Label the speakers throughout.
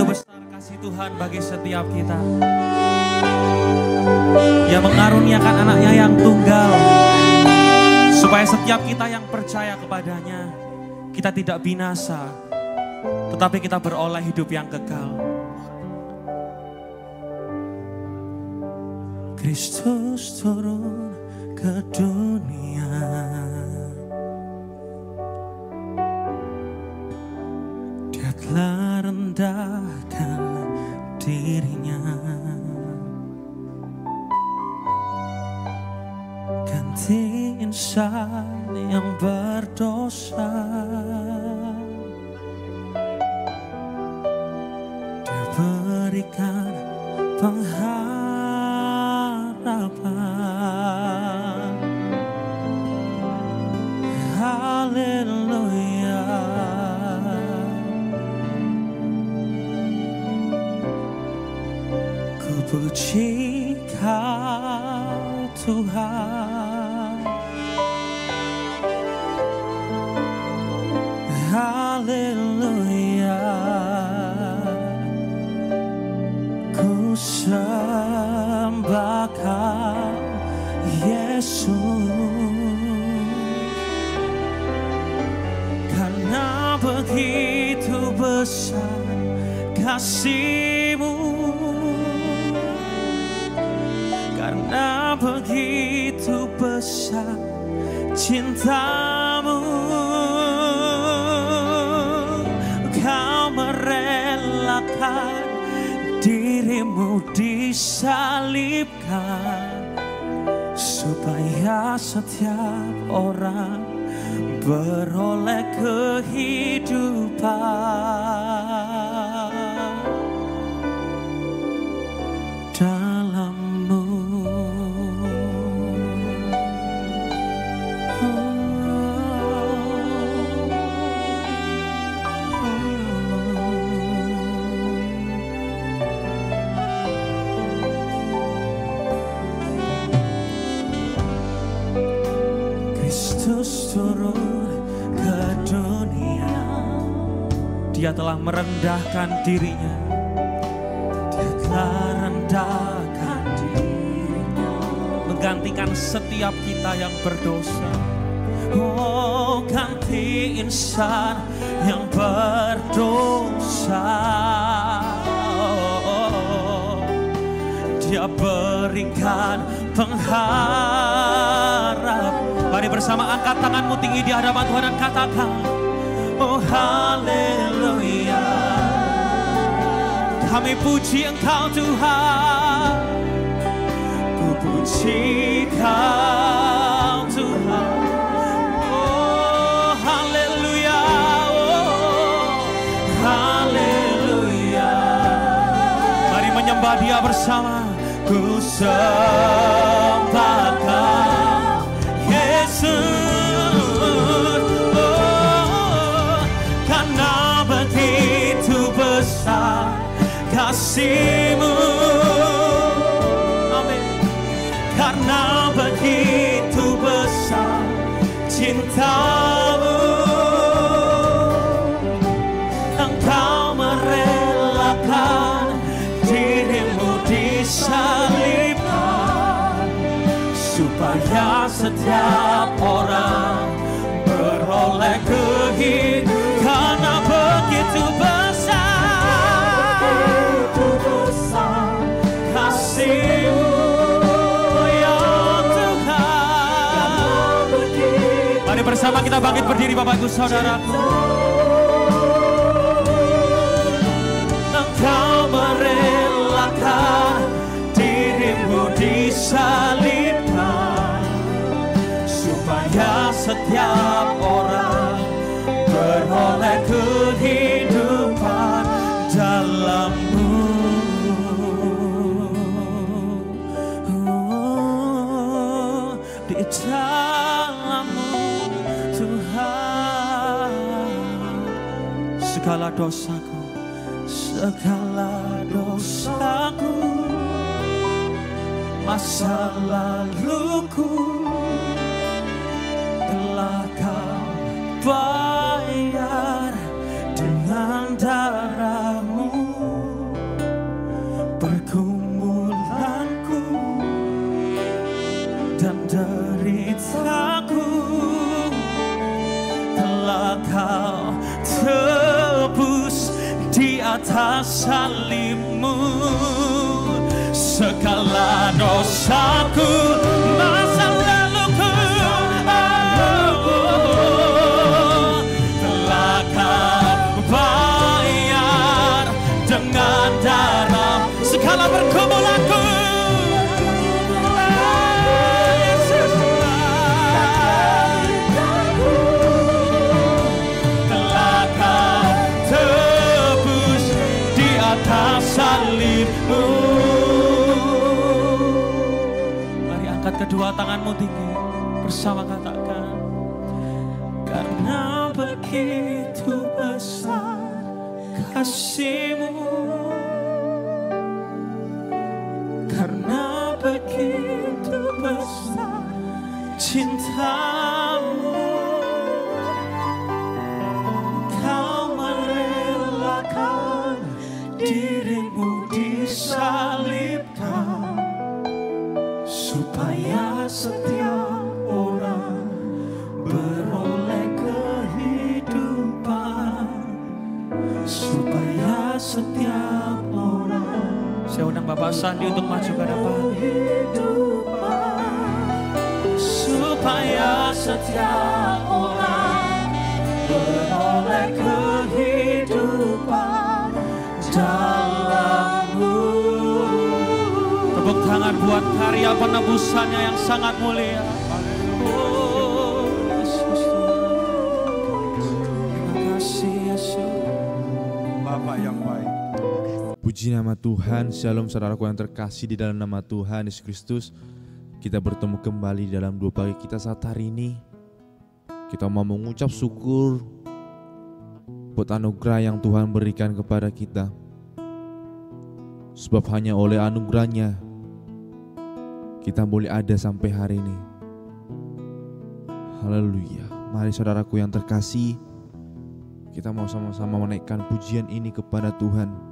Speaker 1: Begitu besar kasih Tuhan bagi setiap kita, yang mengaruniakan anaknya yang tunggal, supaya setiap kita yang percaya kepadanya, kita tidak binasa, tetapi kita beroleh hidup yang kekal. Kristus turun ke dunia, Dia telah rendahkan dirinya, ganti insan yang berdosa. Dia berikan pengharapan. Haleluya. Ku puji Kau Tuhan. Haleluya. Ku sembah Kau Yesus, karena begitu besar kasih-Mu, karena begitu besar cinta-Mu, Kau merelakan diri-Mu disalibkan, supaya setiap orang beroleh kehidupan dalam-Mu. Kristus turun ke dunia, Dia telah merendahkan dirinya, Dia telah rendahkan dirinya, menggantikan setiap kita yang berdosa. Oh, ganti insan yang berdosa. Oh, Dia berikan pengharap. Mari bersama angkat tanganmu tinggi di hadapan Tuhan dan katakan, oh haleluya. Kami puji Engkau Tuhan, ku puji Kau Tuhan. Oh haleluya, oh haleluya. Mari menyembah Dia bersama. Ku sembah Kau Yesus, oh, karena begitu besar kasih-Mu, amin. Karena begitu besar cinta-Mu, Engkau merelakan diri-Mu disalibkan, supaya setiap orang beroleh kehidupan. Karena begitu besar kasih-Mu, ya Tuhan. Mari bersama kita bangkit berdiri, Bapak Ibu Saudaraku. Engkau merelakan diri-Mu disalibkan, supaya setiap orang beroleh kehidupan dalam-Mu. Oh, di dalam-Mu Tuhan. Segala dosaku, segala dosaku, masa laluku telah Kau bayar dengan darah-Mu. pergumulanku dan deritaku telah Kau tebus di atas salibmu. Segala dosaku, masa laluku, telah Kau bayar dengan darah. Segala pergumulanku, telah Kau tebus di atas salibmu. Mari angkat kedua tanganmu tinggi, bersama katakan, karena begitu besar kasih-Mu, karena begitu besar cinta-Mu, Kau merelakan diri-Mu disalibkan, supaya setiap orang beroleh kehidupan, supaya setiap orang. Saya undang Bapak Sandi untuk maju ke depan. Supaya setiap orang beroleh kehidupan dalam-Mu. Tepuk tangan buat karya penebusannya yang sangat mulia. Oh, Yesus. Terima kasih Yesus.
Speaker 2: Bapak yang baik.
Speaker 3: Puji nama Tuhan. Shalom saudaraku yang terkasih di dalam nama Tuhan Yesus Kristus. Kita bertemu kembali dalam dua pagi kita saat hari ini. Kita mau mengucap syukur buat anugerah yang Tuhan berikan kepada kita. Sebab hanya oleh anugerahnya kita boleh ada sampai hari ini. Haleluya. Mari saudaraku yang terkasih, kita mau sama-sama menaikkan pujian ini kepada Tuhan.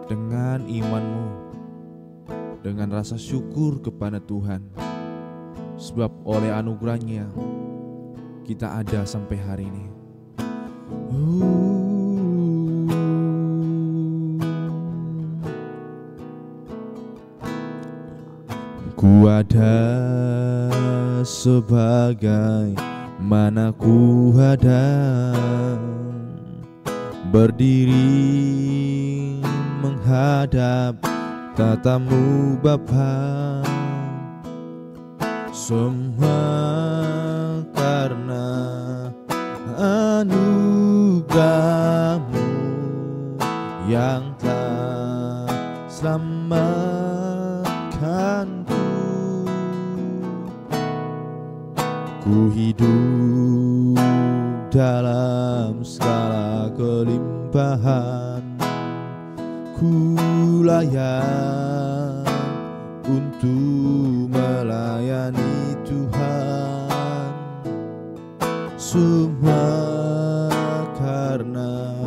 Speaker 3: Dengan imanmu, dengan rasa syukur kepada Tuhan. Sebab oleh anugerahnya kita ada sampai hari ini. Ku ada sebagai mana ku ada, berdiri menghadap tatamu Bapa, semua karena anugerah-Mu yang telah selamatkanku. Ku hidup dalam segala kelimpahan, ku layak untuk melayani Tuhan. Semua karena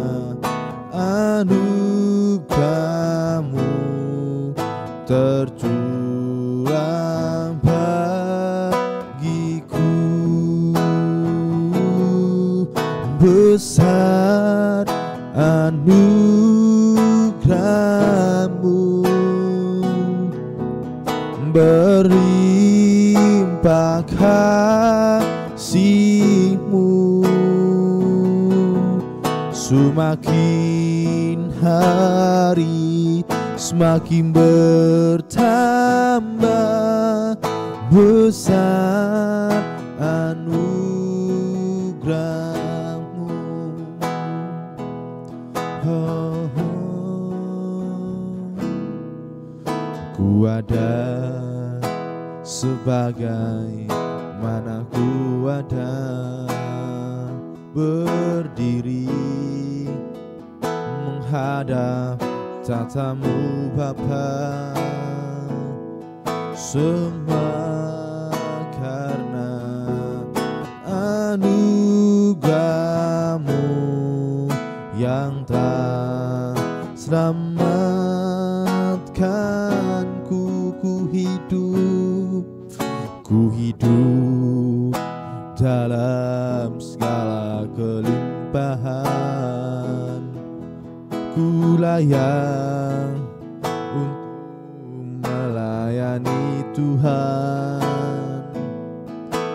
Speaker 3: anugerah-Mu tercurah bagiku. Besar anugerah-Mu, berlimpah kasih-Mu, semakin hari semakin bertambah. Besar anugerah-Mu. Oh, ku ada sebagai mana ku ada, berdiri menghadap tatamu Bapa, semua karena anugerah-Mu yang telah selamatkanku. menyelamatkanku. Ku hidup dalam segala kelimpahan. Ku layak untuk melayani Tuhan,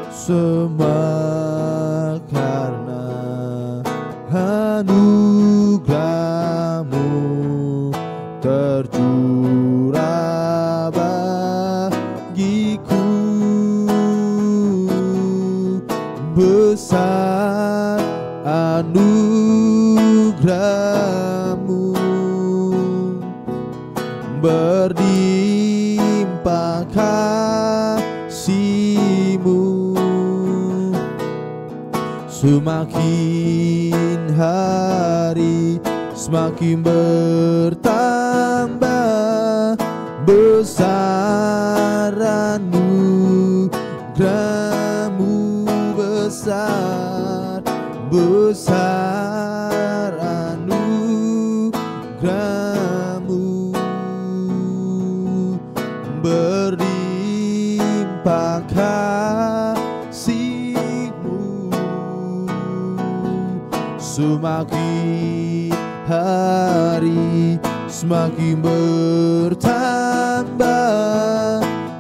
Speaker 3: semua karena anugerah-Mu tercurah bagiku. Besar anugerah-Mu, berlimpah kasih-Mu. Semakin hari semakin bertambah besar anugerah-Mu, besar anugerah-Mu, berlimpah kasih-Mu. Semakin hari semakin bertambah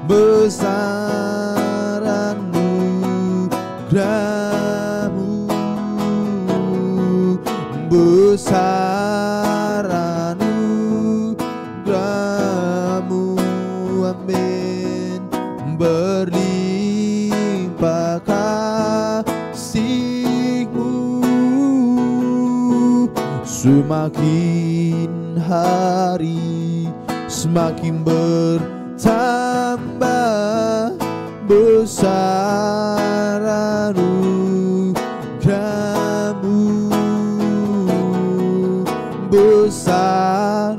Speaker 3: besar anugerah-Mu, besar anugerah-Mu. Amin. Berlimpah kasih-Mu, semakin hari semakin bertambah besar anugerah-Mu, besar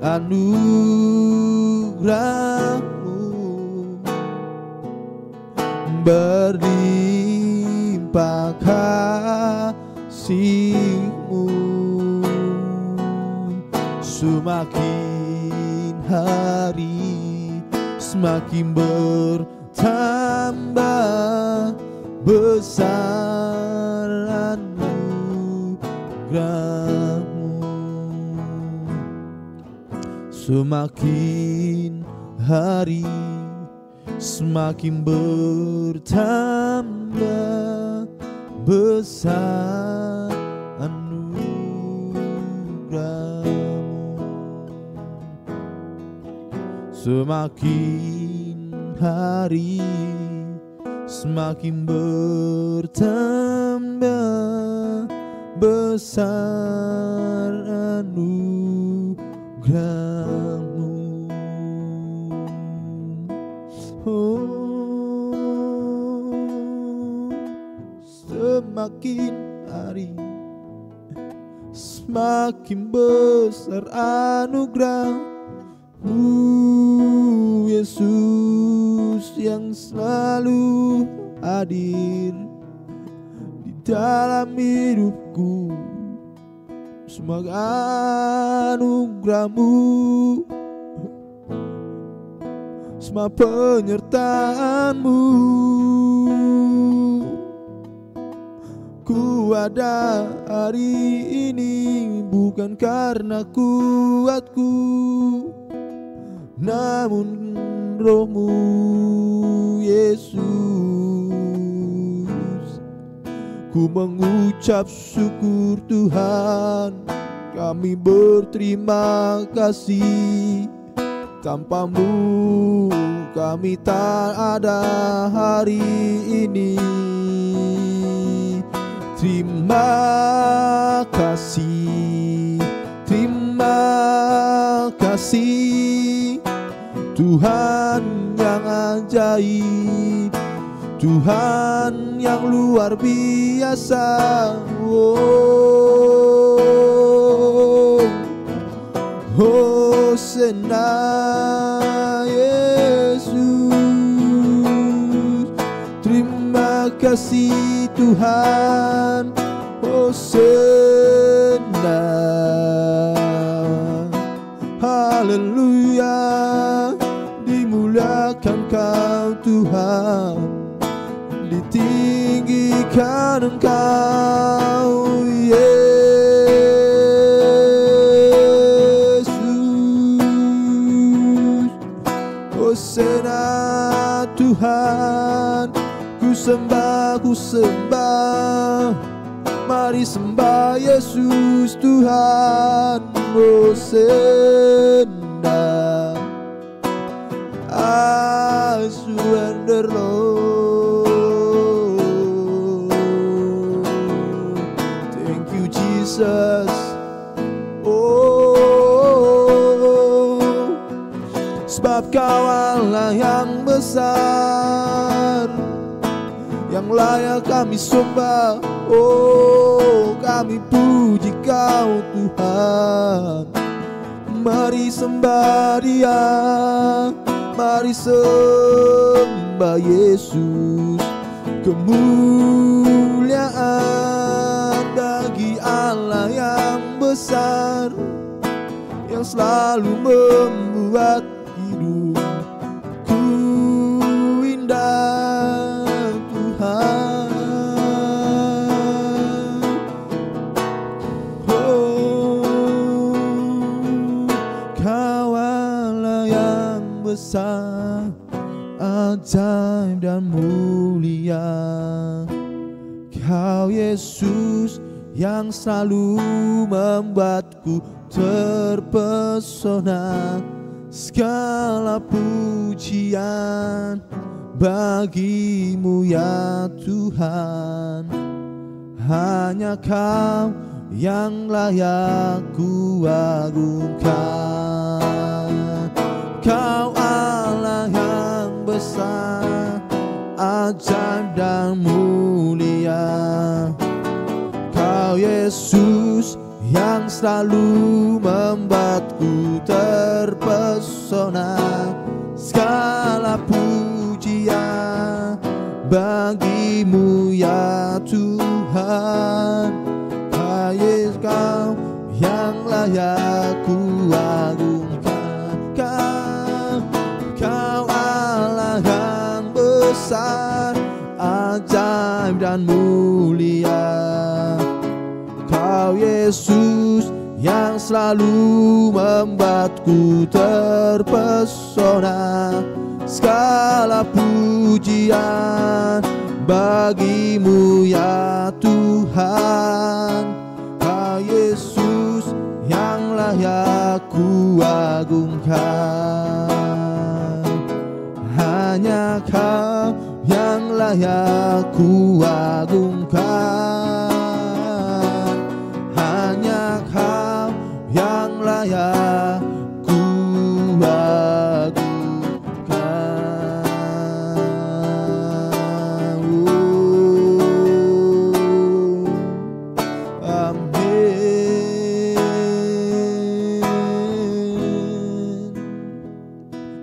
Speaker 3: anugerah-Mu, berlimpah kasih-Mu. Semakin hari semakin bertambah besar anugerah-Mu. Semakin hari semakin bertambah besar anugerah-Mu. Semakin hari semakin bertambah besar anugerah-Mu. Semakin hari semakin besar anugerah-Mu, Yesus yang selalu hadir di dalam hidupku. Semua anugerah-Mu, semua penyertaan-Mu. Ku ada hari ini bukan karena kuatku, namun Roh-Mu, Yesus. Ku mengucap syukur Tuhan, kami berterima kasih. Tanpa-Mu kami tak ada hari ini. Terima kasih, terima kasih Tuhan yang ajaib, Tuhan yang luar biasa. Hosana Yesus, terima kasih Tuhan. Hosana, haleluya. Tuhan, ditinggikan Engkau Yesus. Hosana Tuhan, ku sembah, mari sembah Yesus Tuhan. Hosana, I surrender Lord. Thank you Jesus. Oh, sebab Kau Allah yang besar, yang layak kami sembah. Oh, kami puji Kau Tuhan. Mari sembah Dia, mari sembah Yesus. Kemuliaan bagi Allah yang besar, yang selalu membuat hidupku indah. Tuhan, Kau Allah yang besar, ajaib dan mulia. Kau Yesus yang selalu membuatku terpesona. Segala pujian bagimu ya Tuhan. Hanya Kau yang layak ku agungkan. Kau Allah yang besar, ajaib dan mulia. Kau Yesus yang selalu membuatku terpesona. Segala pujian bagimu ya Tuhan. Yesus, Kau yang layak ku agungkan. Kau Allah yang besar, ajaib dan mulia. Kau Yesus yang selalu membuatku terpesona. Segala pujian bagimu ya Tuhan. Kau Yesus yang layak ku agungkan. Hanya Kau yang layak ku agungkan. Hanya Kau yang layak ku agungkan.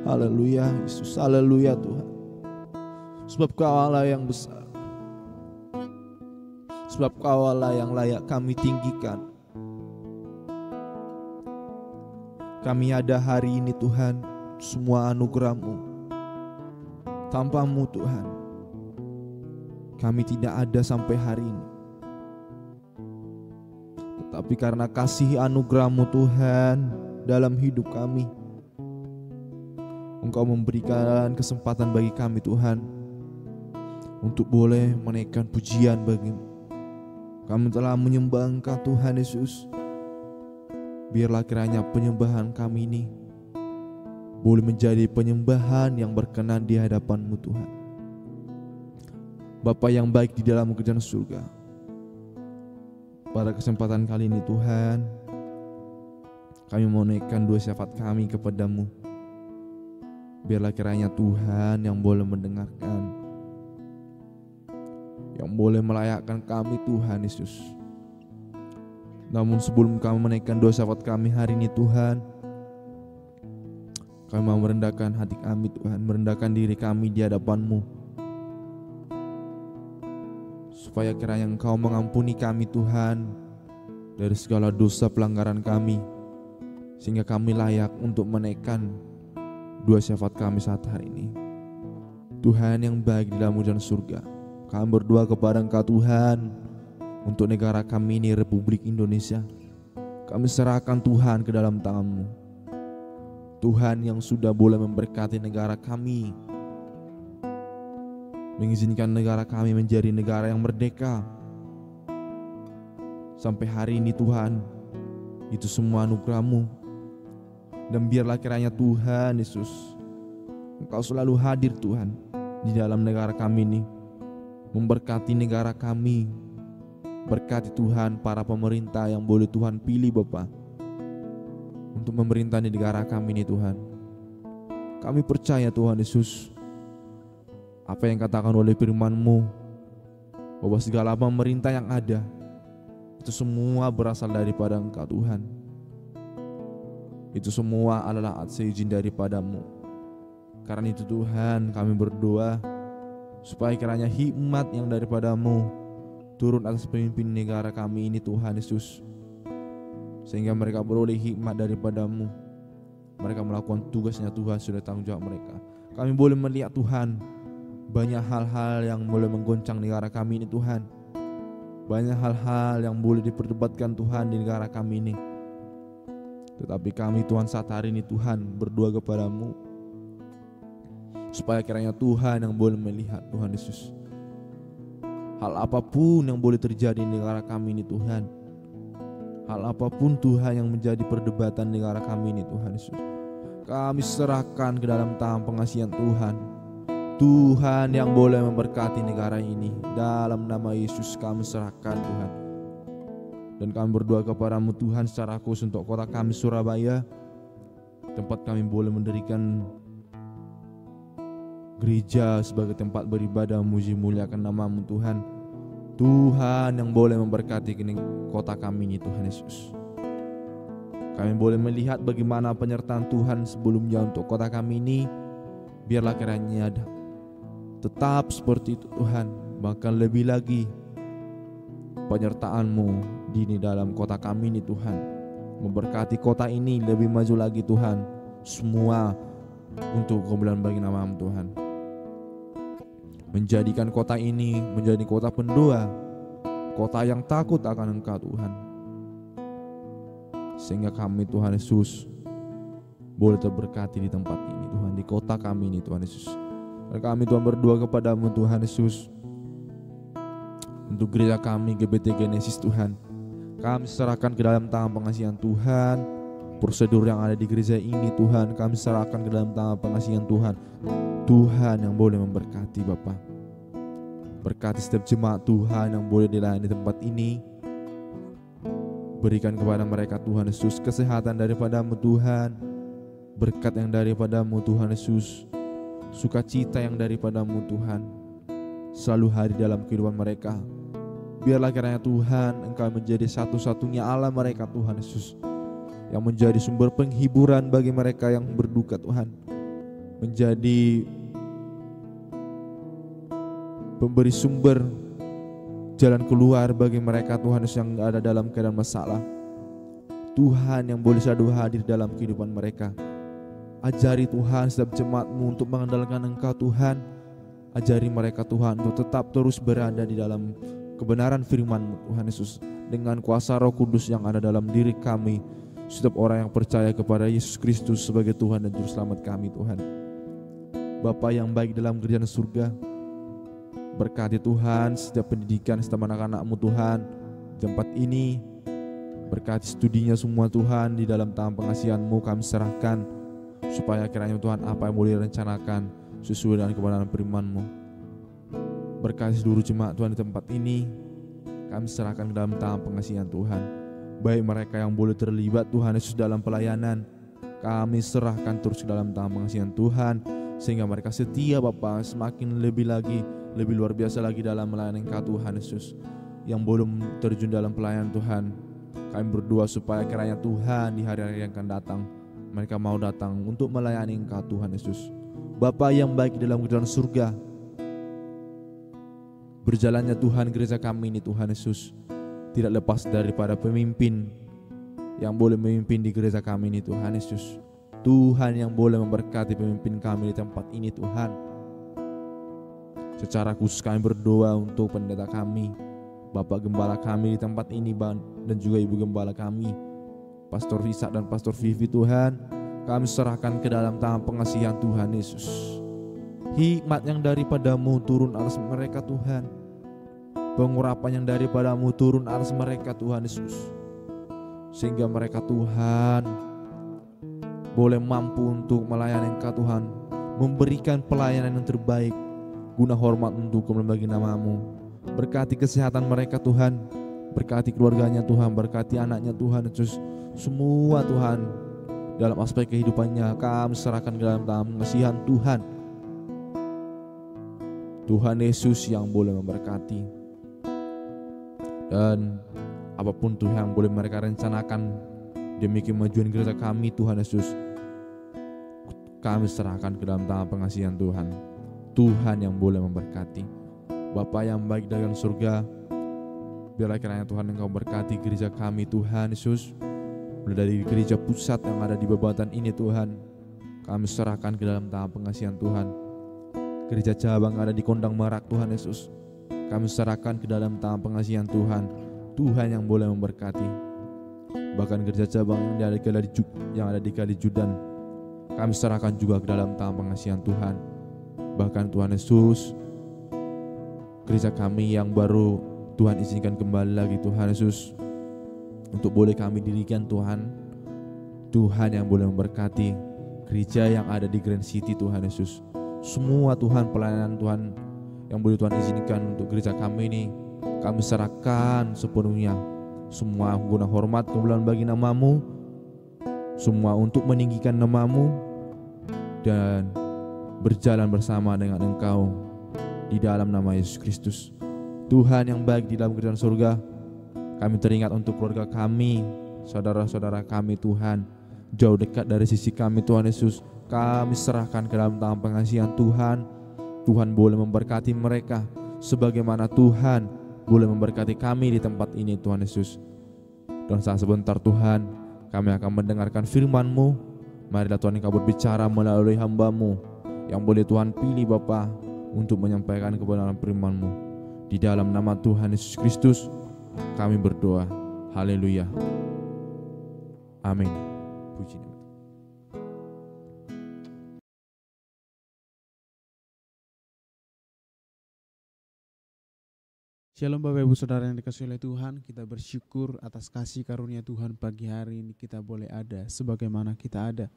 Speaker 3: Haleluya Yesus, haleluya Tuhan. Sebab Kau Allah yang besar, sebab Kau Allah yang layak kami tinggikan. Kami ada hari ini Tuhan, semua anugerah-Mu. Tanpa-Mu Tuhan, kami tidak ada sampai hari ini. Tetapi karena kasih anugerah-Mu Tuhan dalam hidup kami, Engkau memberikan kesempatan bagi kami Tuhan untuk boleh menaikkan pujian bagi-Mu. Kami telah menyembah Engkau Tuhan Yesus. Biarlah kiranya penyembahan kami ini boleh menjadi penyembahan yang berkenan di hadapan-Mu Tuhan. Bapa yang baik di dalam kerajaan surga, pada kesempatan kali ini Tuhan, kami mau naikkan dua syafaat kami kepadamu. Biarlah kiranya Tuhan yang boleh mendengarkan, yang boleh melayakkan kami Tuhan Yesus. Namun sebelum kami menaikkan dua syafaat kami hari ini Tuhan, kami mau merendahkan hati kami Tuhan, merendahkan diri kami di hadapan-Mu, supaya kiranya Engkau mengampuni kami Tuhan dari segala dosa pelanggaran kami, sehingga kami layak untuk menaikkan dua syafaat kami saat hari ini. Tuhan yang baik di dalam kerajaan surga, kami berdoa kepada Engkau Tuhan untuk negara kami ini, Republik Indonesia. Kami serahkan Tuhan ke dalam tangan-Mu. Tuhan yang sudah boleh memberkati negara kami, mengizinkan negara kami menjadi negara yang merdeka. Sampai hari ini Tuhan, itu semua anugerah-Mu. Dan biarlah kiranya Tuhan Yesus, Engkau selalu hadir Tuhan di dalam negara kami ini, memberkati negara kami. Berkati Tuhan para pemerintah yang boleh Tuhan pilih Bapa untuk memerintah di negara kami ini Tuhan. Kami percaya Tuhan Yesus, apa yang katakan oleh firman-Mu, bahwa segala pemerintah yang ada itu semua berasal daripada Engkau Tuhan. Itu semua adalah atas izin daripada-Mu. Karena itu Tuhan, kami berdoa supaya kiranya hikmat yang daripada-Mu turun atas pemimpin negara kami ini Tuhan Yesus, sehingga mereka beroleh hikmat daripada-Mu. Mereka melakukan tugasnya Tuhan, sudah tanggung jawab mereka. Kami boleh melihat Tuhan, banyak hal-hal yang boleh menggoncang negara kami ini Tuhan. Banyak hal-hal yang boleh diperdebatkan Tuhan di negara kami ini. Tetapi kami Tuhan saat hari ini Tuhan berdoa kepada-Mu, supaya kiranya Tuhan yang boleh melihat Tuhan Yesus, hal apapun yang boleh terjadi di negara kami ini Tuhan, hal apapun Tuhan yang menjadi perdebatan negara kami ini Tuhan Yesus, kami serahkan ke dalam tangan pengasihan Tuhan. Tuhan yang boleh memberkati negara ini, dalam nama Yesus kami serahkan Tuhan. Dan kami berdoa kepada-Mu Tuhan secara khusus untuk kota kami Surabaya, tempat kami boleh mendirikan gereja sebagai tempat beribadah muji muliakan nama-Mu Tuhan. Tuhan yang boleh memberkati kota kami ini Tuhan Yesus. Kami boleh melihat bagaimana penyertaan Tuhan sebelumnya untuk kota kami ini. Biarlah kiranya ada tetap seperti itu Tuhan, bahkan lebih lagi penyertaan-Mu di dalam kota kami ini Tuhan. Memberkati kota ini lebih maju lagi Tuhan, semua untuk kemuliaan bagi nama-Mu Tuhan. Menjadikan kota ini menjadi kota pendoa, kota yang takut akan Engkau Tuhan, sehingga kami Tuhan Yesus boleh terberkati di tempat ini Tuhan, di kota kami ini Tuhan Yesus. Dan kami Tuhan berdoa kepada-Mu Tuhan Yesus, untuk gereja kami GBT Genesis Tuhan, kami serahkan ke dalam tangan pengasihan Tuhan. Prosedur yang ada di gereja ini Tuhan, kami serahkan ke dalam tangan pengasihan Tuhan. Tuhan yang boleh memberkati Bapa. Berkati setiap jemaat Tuhan yang boleh dilayani di tempat ini. Berikan kepada mereka Tuhan Yesus kesehatan daripada-Mu Tuhan, berkat yang daripada-Mu Tuhan Yesus, sukacita yang daripada-Mu Tuhan, selalu hadir dalam kehidupan mereka. Biarlah kiranya Tuhan Engkau menjadi satu-satunya Allah mereka Tuhan Yesus, yang menjadi sumber penghiburan bagi mereka yang berduka Tuhan, menjadi pemberi sumber jalan keluar bagi mereka Tuhan Yesus yang ada dalam keadaan masalah. Tuhan yang boleh selalu hadir dalam kehidupan mereka. Ajari Tuhan setiap jemaat-Mu untuk mengandalkan Engkau Tuhan. Ajari mereka Tuhan untuk tetap terus berada di dalam kebenaran firman-Mu Tuhan Yesus, dengan kuasa Roh Kudus yang ada dalam diri kami, setiap orang yang percaya kepada Yesus Kristus sebagai Tuhan dan Juru Selamat kami Tuhan. Bapa yang baik dalam kerajaan surga, berkati Tuhan setiap pendidikan setiap anak-anak-Mu Tuhan di tempat ini. Berkati studinya semua Tuhan, di dalam tangan pengasihan-Mu kami serahkan, supaya kiranya Tuhan apa yang boleh direncanakan sesuai dengan kebenaran firman-Mu. Berkati seluruh jemaat Tuhan di tempat ini, kami serahkan ke dalam tangan pengasihan Tuhan. Baik mereka yang boleh terlibat Tuhan Yesus dalam pelayanan, kami serahkan terus ke dalam tangan pengasihan Tuhan, sehingga mereka setia Bapa, semakin lebih lagi, lebih luar biasa lagi dalam melayani Engkau Tuhan Yesus. Yang belum terjun dalam pelayanan Tuhan, kami berdoa supaya kiranya Tuhan di hari-hari yang akan datang, mereka mau datang untuk melayani Engkau Tuhan Yesus. Bapa yang baik dalam kerajaan surga, berjalannya Tuhan gereja kami ini Tuhan Yesus tidak lepas daripada pemimpin yang boleh memimpin di gereja kami ini Tuhan Yesus. Tuhan yang boleh memberkati pemimpin kami di tempat ini Tuhan. Secara khusus kami berdoa untuk pendeta kami, Bapak Gembala kami di tempat ini, dan juga Ibu Gembala kami, Pastor Ishak dan Pastor Vivi. Tuhan, kami serahkan ke dalam tangan pengasihan Tuhan Yesus. Hikmat yang daripadamu turun atas mereka Tuhan, pengurapan yang daripadamu turun atas mereka Tuhan Yesus, sehingga mereka Tuhan boleh mampu untuk melayani Engkau Tuhan, memberikan pelayanan yang terbaik guna hormat untuk bagi namamu. Berkati kesehatan mereka Tuhan, berkati keluarganya Tuhan, berkati anaknya Tuhan Yesus. Semua Tuhan dalam aspek kehidupannya kami serahkan ke dalam tangan pengasihan Tuhan. Tuhan Yesus yang boleh memberkati, dan apapun Tuhan yang boleh mereka rencanakan demi kemajuan gereja kami Tuhan Yesus, kami serahkan ke dalam tangan pengasihan Tuhan. Tuhan yang boleh memberkati. Bapa yang baik dari surga, biarlah kiranya Tuhan Engkau berkati gereja kami Tuhan Yesus, mulai dari gereja pusat yang ada di Babatan ini Tuhan, kami serahkan ke dalam tangan pengasihan Tuhan. Gereja cabang ada di Kondang Merak Tuhan Yesus, kami serahkan ke dalam tangan pengasihan Tuhan. Tuhan yang boleh memberkati. Bahkan gereja cabang yang ada di Kalijudan, kami serahkan juga ke dalam tangan pengasihan Tuhan. Bahkan Tuhan Yesus, gereja kami yang baru Tuhan izinkan kembali lagi Tuhan Yesus, untuk boleh kami dirikan Tuhan. Tuhan yang boleh memberkati gereja yang ada di Grand City Tuhan Yesus. Semua Tuhan pelayanan Tuhan yang boleh Tuhan izinkan untuk gereja kami ini, kami serahkan sepenuhnya. Semua guna hormat kemuliaan bagi namamu, semua untuk meninggikan namamu, dan berjalan bersama dengan Engkau di dalam nama Yesus Kristus. Tuhan yang baik di dalam kerajaan surga, kami teringat untuk keluarga kami, saudara-saudara kami Tuhan, jauh dekat dari sisi kami Tuhan Yesus, kami serahkan ke dalam tangan pengasihan Tuhan. Tuhan boleh memberkati mereka sebagaimana Tuhan boleh memberkati kami di tempat ini Tuhan Yesus. Dan saat sebentar Tuhan, kami akan mendengarkan firman-Mu. Marilah Tuhan Engkau berbicara melalui hamba-Mu yang boleh Tuhan pilih Bapa untuk menyampaikan kebenaran firman-Mu. Di dalam nama Tuhan Yesus Kristus kami berdoa. Haleluya. Amin. Puji nama Tuhan.
Speaker 4: Shalom Bapak Ibu Saudara yang dikasihi oleh Tuhan. Kita bersyukur atas kasih karunia Tuhan pagi hari ini kita boleh ada sebagaimana kita ada.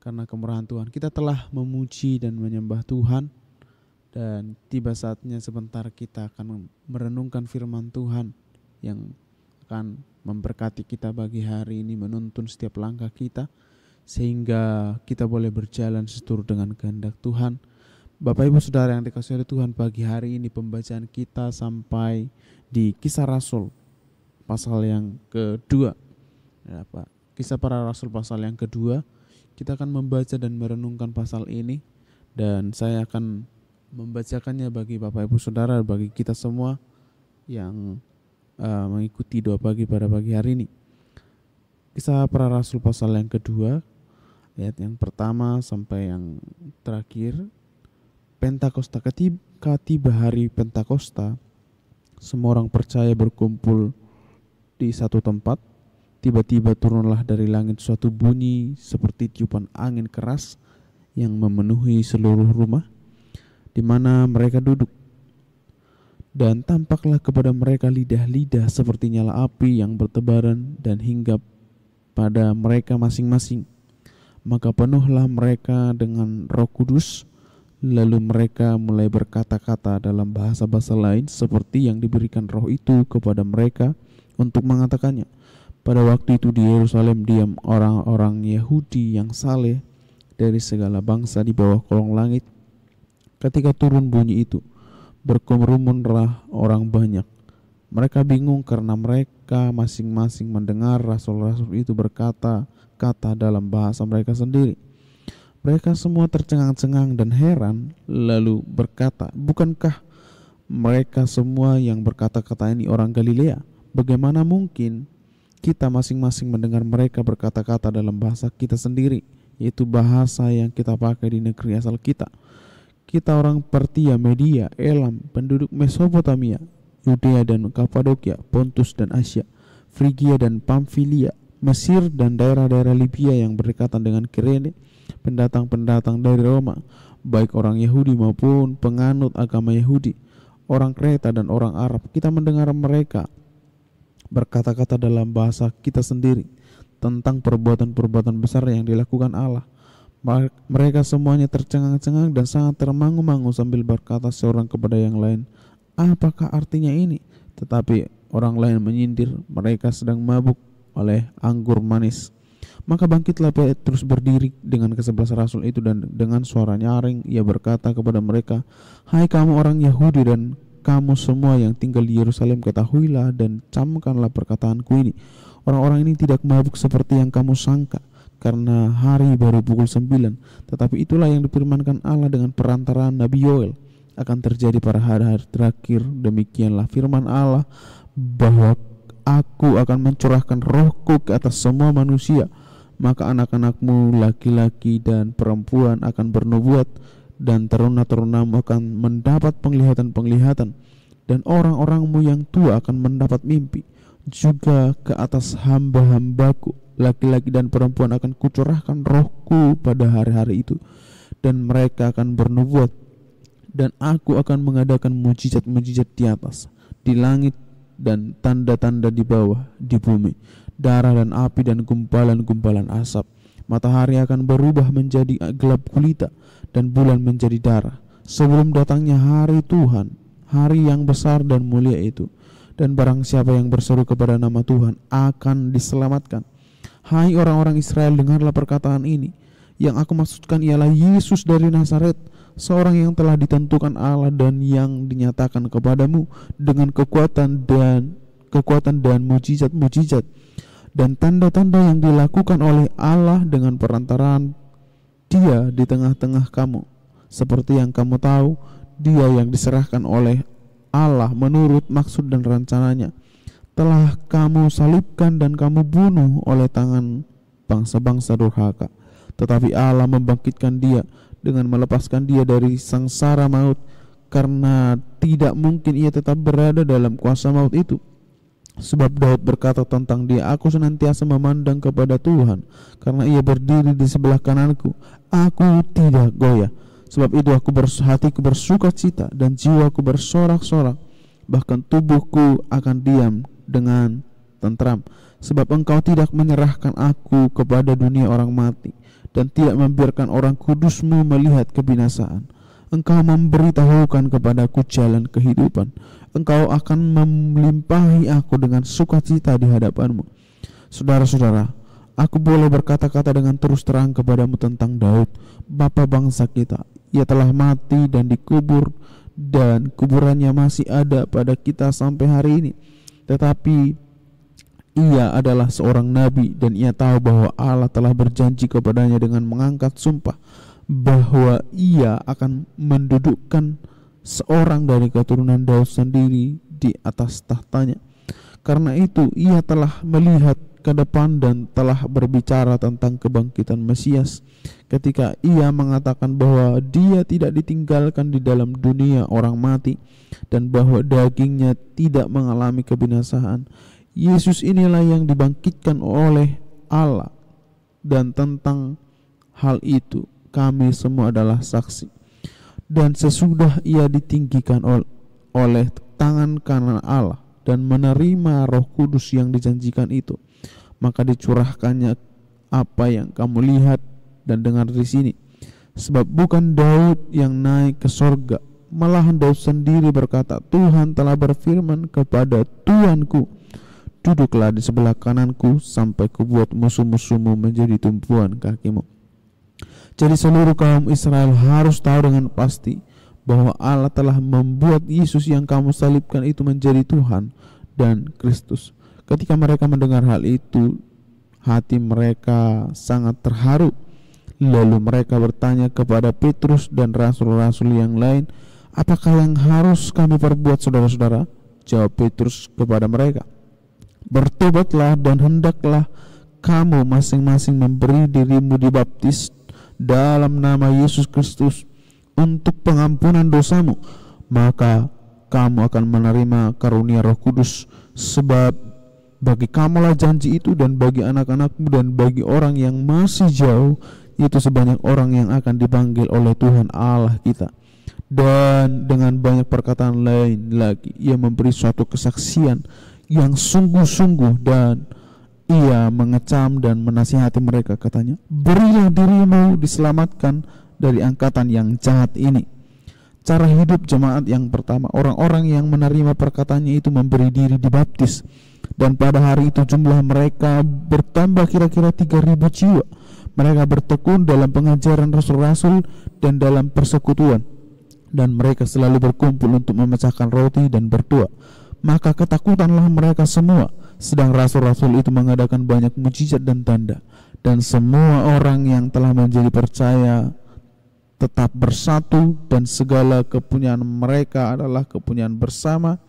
Speaker 4: Karena kemurahan Tuhan kita telah memuji dan menyembah Tuhan. Dan tiba saatnya sebentar kita akan merenungkan firman Tuhan yang akan memberkati kita bagi hari ini, menuntun setiap langkah kita, sehingga kita boleh berjalan seturut dengan kehendak Tuhan. Bapak Ibu Saudara yang dikasihi oleh Tuhan, pagi hari ini pembacaan kita sampai di Kisah Rasul pasal yang kedua. Kisah para Rasul pasal yang kedua. Kita akan membaca dan merenungkan pasal ini, dan saya akan membacakannya bagi Bapak Ibu Saudara, bagi kita semua yang mengikuti doa pagi pada pagi hari ini. Kisah para Rasul pasal yang kedua, ayat yang pertama sampai yang terakhir. Pentakosta, ketika tiba hari Pentakosta, semua orang percaya berkumpul di satu tempat. Tiba-tiba turunlah dari langit suatu bunyi seperti tiupan angin keras yang memenuhi seluruh rumah di mana mereka duduk. Dan tampaklah kepada mereka lidah-lidah seperti nyala api yang bertebaran dan hinggap pada mereka masing-masing. Maka penuhlah mereka dengan Roh Kudus, lalu mereka mulai berkata-kata dalam bahasa-bahasa lain seperti yang diberikan Roh itu kepada mereka untuk mengatakannya. Pada waktu itu di Yerusalem diam orang-orang Yahudi yang saleh dari segala bangsa di bawah kolong langit. Ketika turun bunyi itu, berkerumunlah orang banyak. Mereka bingung karena mereka masing-masing mendengar rasul-rasul itu berkata-kata dalam bahasa mereka sendiri. Mereka semua tercengang-cengang dan heran, lalu berkata, bukankah mereka semua yang berkata-kata ini orang Galilea? Bagaimana mungkin kita masing-masing mendengar mereka berkata-kata dalam bahasa kita sendiri, yaitu bahasa yang kita pakai di negeri asal kita? Kita orang Partia, Media, Elam, penduduk Mesopotamia, Yudea dan Kapadokia, Pontus dan Asia, Frigia dan Pamfilia, Mesir dan daerah-daerah Libya yang berdekatan dengan Kirene, pendatang-pendatang dari Roma, baik orang Yahudi maupun penganut agama Yahudi, orang Kreta dan orang Arab. Kita mendengar mereka berkata-kata dalam bahasa kita sendiri tentang perbuatan-perbuatan besar yang dilakukan Allah. Mereka semuanya tercengang-cengang dan sangat termangu-mangu sambil berkata seorang kepada yang lain, apakah artinya ini? Tetapi orang lain menyindir, mereka sedang mabuk oleh anggur manis. Maka bangkitlah Petrus berdiri dengan ke-11 rasul itu, dan dengan suara nyaring ia berkata kepada mereka, hai kamu orang Yahudi dan kamu semua yang tinggal di Yerusalem, ketahuilah dan camkanlah perkataanku ini. Orang-orang ini tidak mabuk seperti yang kamu sangka, karena hari baru pukul 9. Tetapi itulah yang difirmankan Allah dengan perantaraan Nabi Yoel akan terjadi pada hari-hari terakhir. Demikianlah firman Allah, bahwa Aku akan mencurahkan rohku ke atas semua manusia. Maka anak-anakmu laki-laki dan perempuan akan bernubuat, dan teruna-terunamu akan mendapat penglihatan-penglihatan, dan orang-orangmu yang tua akan mendapat mimpi. Juga ke atas hamba-hambaku laki-laki dan perempuan akan kucurahkan rohku pada hari-hari itu, dan mereka akan bernubuat. Dan aku akan mengadakan mujizat-mujizat di atas, di langit, dan tanda-tanda di bawah, di bumi, darah dan api dan gumpalan-gumpalan asap. Matahari akan berubah menjadi gelap gulita, dan bulan menjadi darah, sebelum datangnya hari Tuhan, hari yang besar dan mulia itu. Dan barang siapa yang berseru kepada nama Tuhan akan diselamatkan. Hai orang-orang Israel, dengarlah perkataan ini. Yang aku maksudkan ialah Yesus dari Nazaret, seorang yang telah ditentukan Allah dan yang dinyatakan kepadamu dengan kekuatan dan mujizat-mujizat dan tanda-tanda yang dilakukan oleh Allah dengan perantaraan Dia di tengah-tengah kamu. Seperti yang kamu tahu, Dia yang diserahkan oleh Allah menurut maksud dan rencananya telah kamu salibkan dan kamu bunuh oleh tangan bangsa-bangsa durhaka. Tetapi Allah membangkitkan Dia dengan melepaskan Dia dari sangsara maut, karena tidak mungkin Ia tetap berada dalam kuasa maut itu. Sebab Daud berkata tentang Dia, aku senantiasa memandang kepada Tuhan, karena Ia berdiri di sebelah kananku, aku tidak goyah. Sebab itu hatiku bersuka cita dan jiwaku bersorak-sorak, bahkan tubuhku akan diam dengan tentram. Sebab Engkau tidak menyerahkan aku kepada dunia orang mati, dan tidak membiarkan orang kudus-Mu melihat kebinasaan. Engkau memberitahukan kepadaku jalan kehidupan. Engkau akan melimpahi aku dengan sukacita di hadapan-Mu. Saudara-saudara, aku boleh berkata-kata dengan terus terang kepadamu tentang Daud, bapa bangsa kita. Ia telah mati dan dikubur, dan kuburannya masih ada pada kita sampai hari ini. Tetapi ia adalah seorang nabi, dan ia tahu bahwa Allah telah berjanji kepadanya dengan mengangkat sumpah bahwa Ia akan mendudukkan seorang dari keturunan Daud sendiri di atas tahtanya. Karena itu ia telah melihat ke depan dan telah berbicara tentang kebangkitan Mesias, ketika ia mengatakan bahwa Dia tidak ditinggalkan di dalam dunia orang mati, dan bahwa dagingnya tidak mengalami kebinasaan. Yesus inilah yang dibangkitkan oleh Allah, dan tentang hal itu kami semua adalah saksi. Dan sesudah Ia ditinggikan oleh tangan kanan Allah dan menerima Roh Kudus yang dijanjikan itu, maka dicurahkannya apa yang kamu lihat dan dengar di sini. Sebab bukan Daud yang naik ke sorga, malahan Daud sendiri berkata, Tuhan telah berfirman kepada Tuanku, duduklah di sebelah kananku sampai kubuat musuh-musuhmu menjadi tumpuan kakimu. Jadi seluruh kaum Israel harus tahu dengan pasti bahwa Allah telah membuat Yesus yang kamu salibkan itu menjadi Tuhan dan Kristus. Ketika mereka mendengar hal itu, hati mereka sangat terharu. Lalu mereka bertanya kepada Petrus dan rasul-rasul yang lain, apakah yang harus kami perbuat, saudara-saudara? Jawab Petrus kepada mereka, bertobatlah dan hendaklah kamu masing-masing memberi dirimu dibaptis dalam nama Yesus Kristus untuk pengampunan dosamu, maka kamu akan menerima karunia Roh Kudus. Sebab bagi kamulah janji itu, dan bagi anak-anakmu, dan bagi orang yang masih jauh, yaitu sebanyak orang yang akan dipanggil oleh Tuhan Allah kita. Dan dengan banyak perkataan lain lagi, ia memberi suatu kesaksian yang sungguh-sungguh, dan ia mengecam dan menasihati mereka, katanya, berilah dirimu diselamatkan dari angkatan yang jahat ini. Cara hidup jemaat yang pertama, orang-orang yang menerima perkataannya itu memberi diri dibaptis, dan pada hari itu jumlah mereka bertambah kira-kira 3.000 jiwa. Mereka bertekun dalam pengajaran rasul-rasul dan dalam persekutuan, dan mereka selalu berkumpul untuk memecahkan roti dan berdoa. Maka ketakutanlah mereka semua, sedang rasul-rasul itu mengadakan banyak mujizat dan tanda. Dan semua orang yang telah menjadi percaya tetap bersatu, dan segala kepunyaan mereka adalah kepunyaan bersama.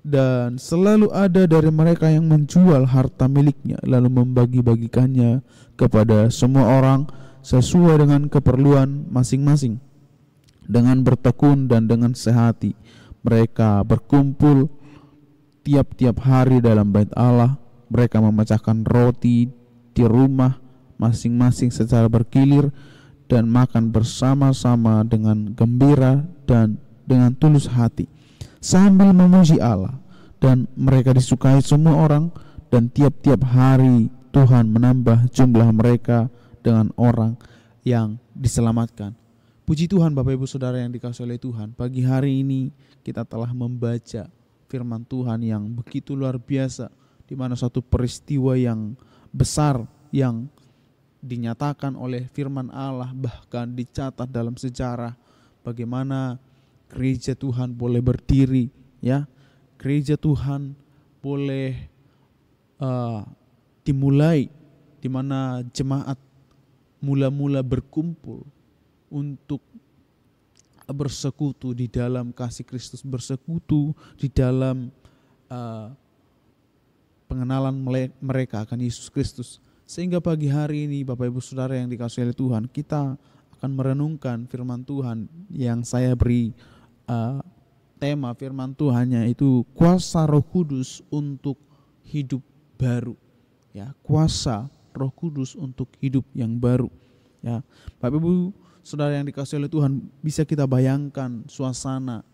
Speaker 4: Dan selalu ada dari mereka yang menjual harta miliknya, lalu membagi-bagikannya kepada semua orang sesuai dengan keperluan masing-masing. Dengan bertekun dan dengan sehati mereka berkumpul tiap-tiap hari dalam bait Allah. Mereka memecahkan roti di rumah masing-masing secara bergilir, dan makan bersama-sama dengan gembira dan dengan tulus hati, sambil memuji Allah. Dan mereka disukai semua orang, dan tiap-tiap hari Tuhan menambah jumlah mereka dengan orang yang diselamatkan. Puji Tuhan, Bapak Ibu Saudara yang dikasihi oleh Tuhan. Pagi hari ini kita telah membaca firman Tuhan yang begitu luar biasa, di mana suatu peristiwa yang besar yang dinyatakan oleh firman Allah, bahkan dicatat dalam sejarah, bagaimana gereja Tuhan boleh berdiri, ya, gereja Tuhan boleh dimulai, di mana jemaat mula-mula berkumpul untuk bersekutu di dalam kasih Kristus, bersekutu di dalam pengenalan mereka akan Yesus Kristus. Sehingga pagi hari ini Bapak Ibu Saudara yang dikasihi oleh Tuhan, kita akan merenungkan firman Tuhan yang saya beri tema firman Tuhannya itu kuasa Roh Kudus untuk hidup baru. Ya, kuasa Roh Kudus untuk hidup yang baru. Ya, Bapak Ibu Saudara yang dikasihi oleh Tuhan, bisa kita bayangkan suasana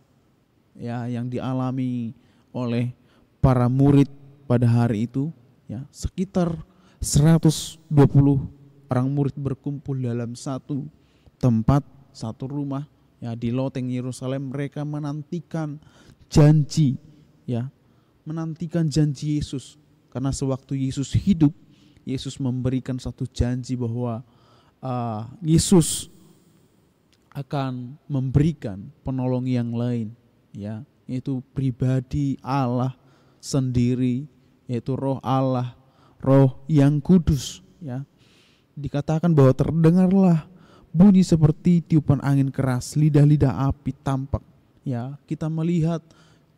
Speaker 4: ya yang dialami oleh para murid pada hari itu, ya, sekitar 120 orang murid berkumpul dalam satu tempat, satu rumah, ya, di loteng Yerusalem. Mereka menantikan janji, ya, menantikan janji Yesus, karena sewaktu Yesus hidup, Yesus memberikan satu janji bahwa Yesus akan memberikan penolong yang lain, ya, yaitu pribadi Allah sendiri, yaitu Roh Allah, Roh yang kudus, ya. Dikatakan bahwa terdengarlah bunyi seperti tiupan angin keras, lidah-lidah api tampak, ya. Kita melihat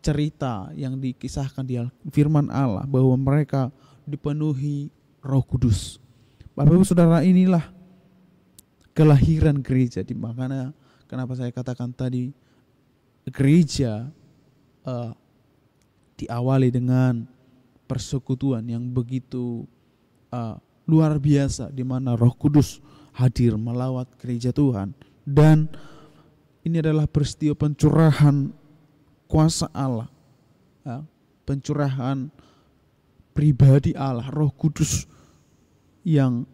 Speaker 4: cerita yang dikisahkan di firman Allah bahwa mereka dipenuhi Roh Kudus. Bapak Ibu Saudara, inilah kelahiran gereja, di mana kenapa saya katakan tadi gereja diawali dengan persekutuan yang begitu luar biasa, di mana Roh Kudus hadir melawat gereja Tuhan. Dan ini adalah peristiwa pencurahan kuasa Allah, ya, pencurahan pribadi Allah, Roh Kudus yang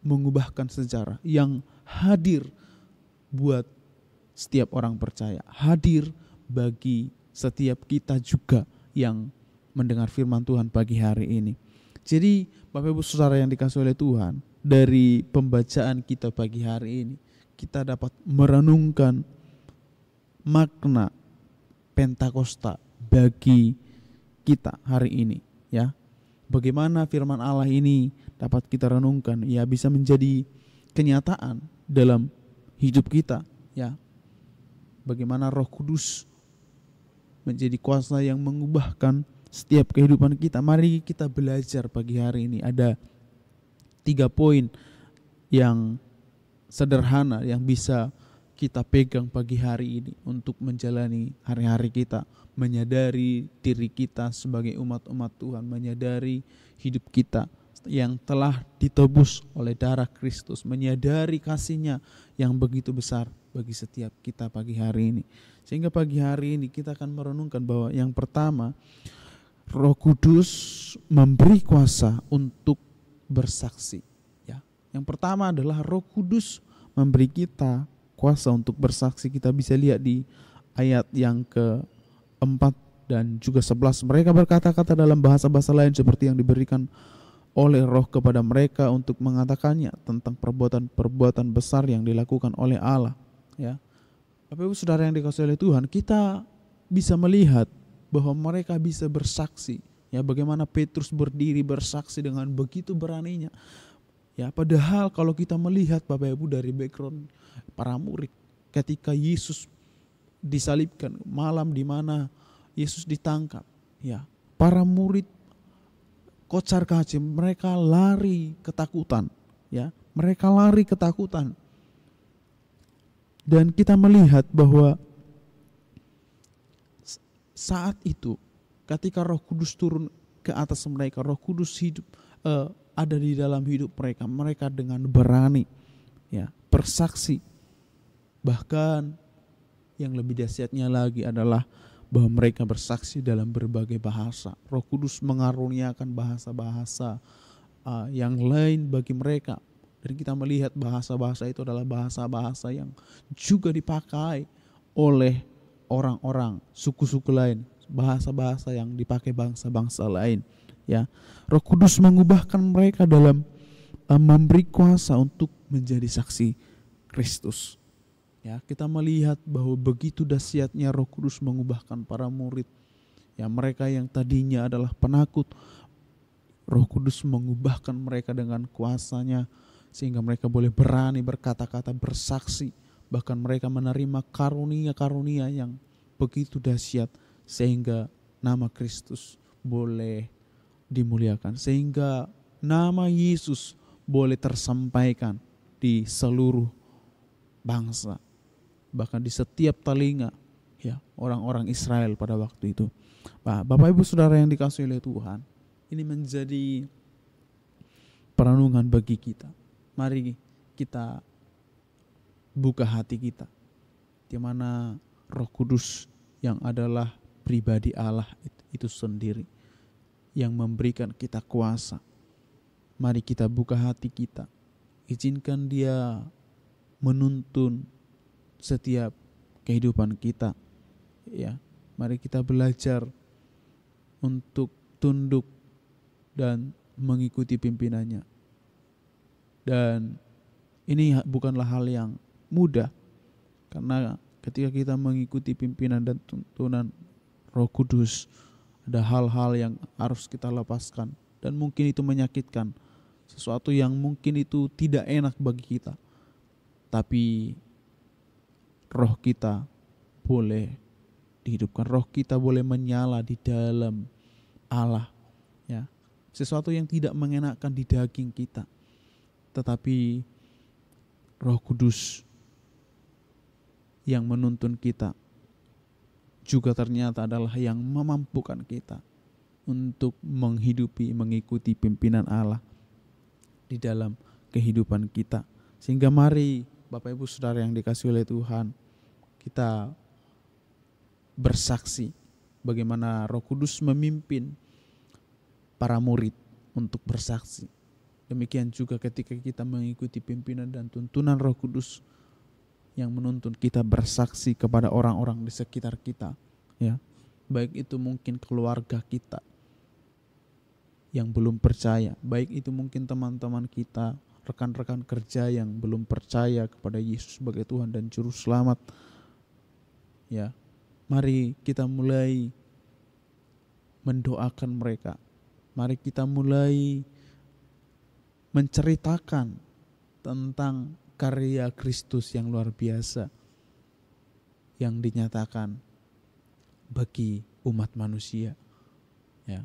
Speaker 4: mengubahkan sejarah, yang hadir buat setiap orang percaya, hadir bagi setiap kita juga yang mendengar firman Tuhan pagi hari ini. Jadi Bapak Ibu Saudara yang dikasihi oleh Tuhan, dari pembacaan kita pagi hari ini, kita dapat merenungkan makna Pentakosta bagi kita hari ini, ya. Bagaimana firman Allah ini dapat kita renungkan, ya, bisa menjadi kenyataan dalam hidup kita, ya. Bagaimana Roh Kudus menjadi kuasa yang mengubahkan setiap kehidupan kita. Mari kita belajar pagi hari ini. Ada 3 poin yang sederhana yang bisa kita pegang pagi hari ini untuk menjalani hari-hari kita, menyadari diri kita sebagai umat-umat Tuhan, menyadari hidup kita yang telah ditebus oleh darah Kristus, menyadari kasih-Nya yang begitu besar bagi setiap kita pagi hari ini. Sehingga pagi hari ini kita akan merenungkan bahwa yang pertama, Roh Kudus memberi kuasa untuk bersaksi. Ya, yang pertama adalah Roh Kudus memberi kita kuasa untuk bersaksi. Kita bisa lihat di ayat yang ke-4 dan juga 11. Mereka berkata-kata dalam bahasa-bahasa lain seperti yang diberikan oleh Roh kepada mereka untuk mengatakannya tentang perbuatan-perbuatan besar yang dilakukan oleh Allah. Ya, Bapak Ibu Saudara yang dikasihi oleh Tuhan, kita bisa melihat bahwa mereka bisa bersaksi. Ya, bagaimana Petrus berdiri bersaksi dengan begitu beraninya. Ya, padahal kalau kita melihat Bapak Ibu dari background para murid ketika Yesus disalibkan, malam di mana Yesus ditangkap, ya, para murid kocar kacir, mereka lari ketakutan, ya, mereka lari ketakutan. Dan kita melihat bahwa saat itu ketika Roh Kudus turun ke atas mereka, Roh Kudus hidup ada di dalam hidup mereka, mereka dengan berani, ya, bersaksi. Bahkan yang lebih dahsyatnya lagi adalah bahwa mereka bersaksi dalam berbagai bahasa. Roh Kudus mengaruniakan bahasa-bahasa yang lain bagi mereka. Dan kita melihat bahasa-bahasa itu adalah bahasa-bahasa yang juga dipakai oleh orang-orang suku-suku lain, bahasa-bahasa yang dipakai bangsa-bangsa lain. Ya, Roh Kudus mengubahkan mereka dalam memberi kuasa untuk menjadi saksi Kristus. Ya, kita melihat bahwa begitu dahsyatnya Roh Kudus mengubahkan para murid. Ya, mereka yang tadinya adalah penakut, Roh Kudus mengubahkan mereka dengan kuasa-Nya sehingga mereka boleh berani berkata-kata, bersaksi. Bahkan mereka menerima karunia-karunia yang begitu dahsyat sehingga nama Kristus boleh dimuliakan, sehingga nama Yesus boleh tersampaikan di seluruh bangsa, bahkan di setiap telinga, ya, orang-orang Israel pada waktu itu. Bapak Ibu Saudara yang dikasihi oleh Tuhan, ini menjadi perenungan bagi kita. Mari kita buka hati kita, di mana Roh Kudus yang adalah pribadi Allah itu sendiri yang memberikan kita kuasa. Mari kita buka hati kita, izinkan Dia menuntun setiap kehidupan kita. Ya, mari kita belajar untuk tunduk dan mengikuti pimpinannya. Dan ini bukanlah hal yang mudah, karena ketika kita mengikuti pimpinan dan tuntunan Roh Kudus, ada hal-hal yang harus kita lepaskan, dan mungkin itu menyakitkan, sesuatu yang mungkin itu tidak enak bagi kita. Tapi roh kita boleh dihidupkan, roh kita boleh menyala di dalam Allah, ya. Sesuatu yang tidak mengenakan di daging kita, tetapi Roh Kudus yang menuntun kita juga ternyata adalah yang memampukan kita untuk mengikuti pimpinan Allah di dalam kehidupan kita. Sehingga mari Bapak Ibu Saudara yang dikasihi oleh Tuhan, kita bersaksi bagaimana Roh Kudus memimpin para murid untuk bersaksi. Demikian juga ketika kita mengikuti pimpinan dan tuntunan Roh Kudus yang menuntun kita bersaksi kepada orang-orang di sekitar kita, ya, baik itu mungkin keluarga kita yang belum percaya, baik itu mungkin teman-teman kita, rekan-rekan kerja yang belum percaya kepada Yesus sebagai Tuhan dan Juru Selamat. Ya, mari kita mulai mendoakan mereka. Mari kita mulai menceritakan tentang karya Kristus yang luar biasa yang dinyatakan bagi umat manusia, ya,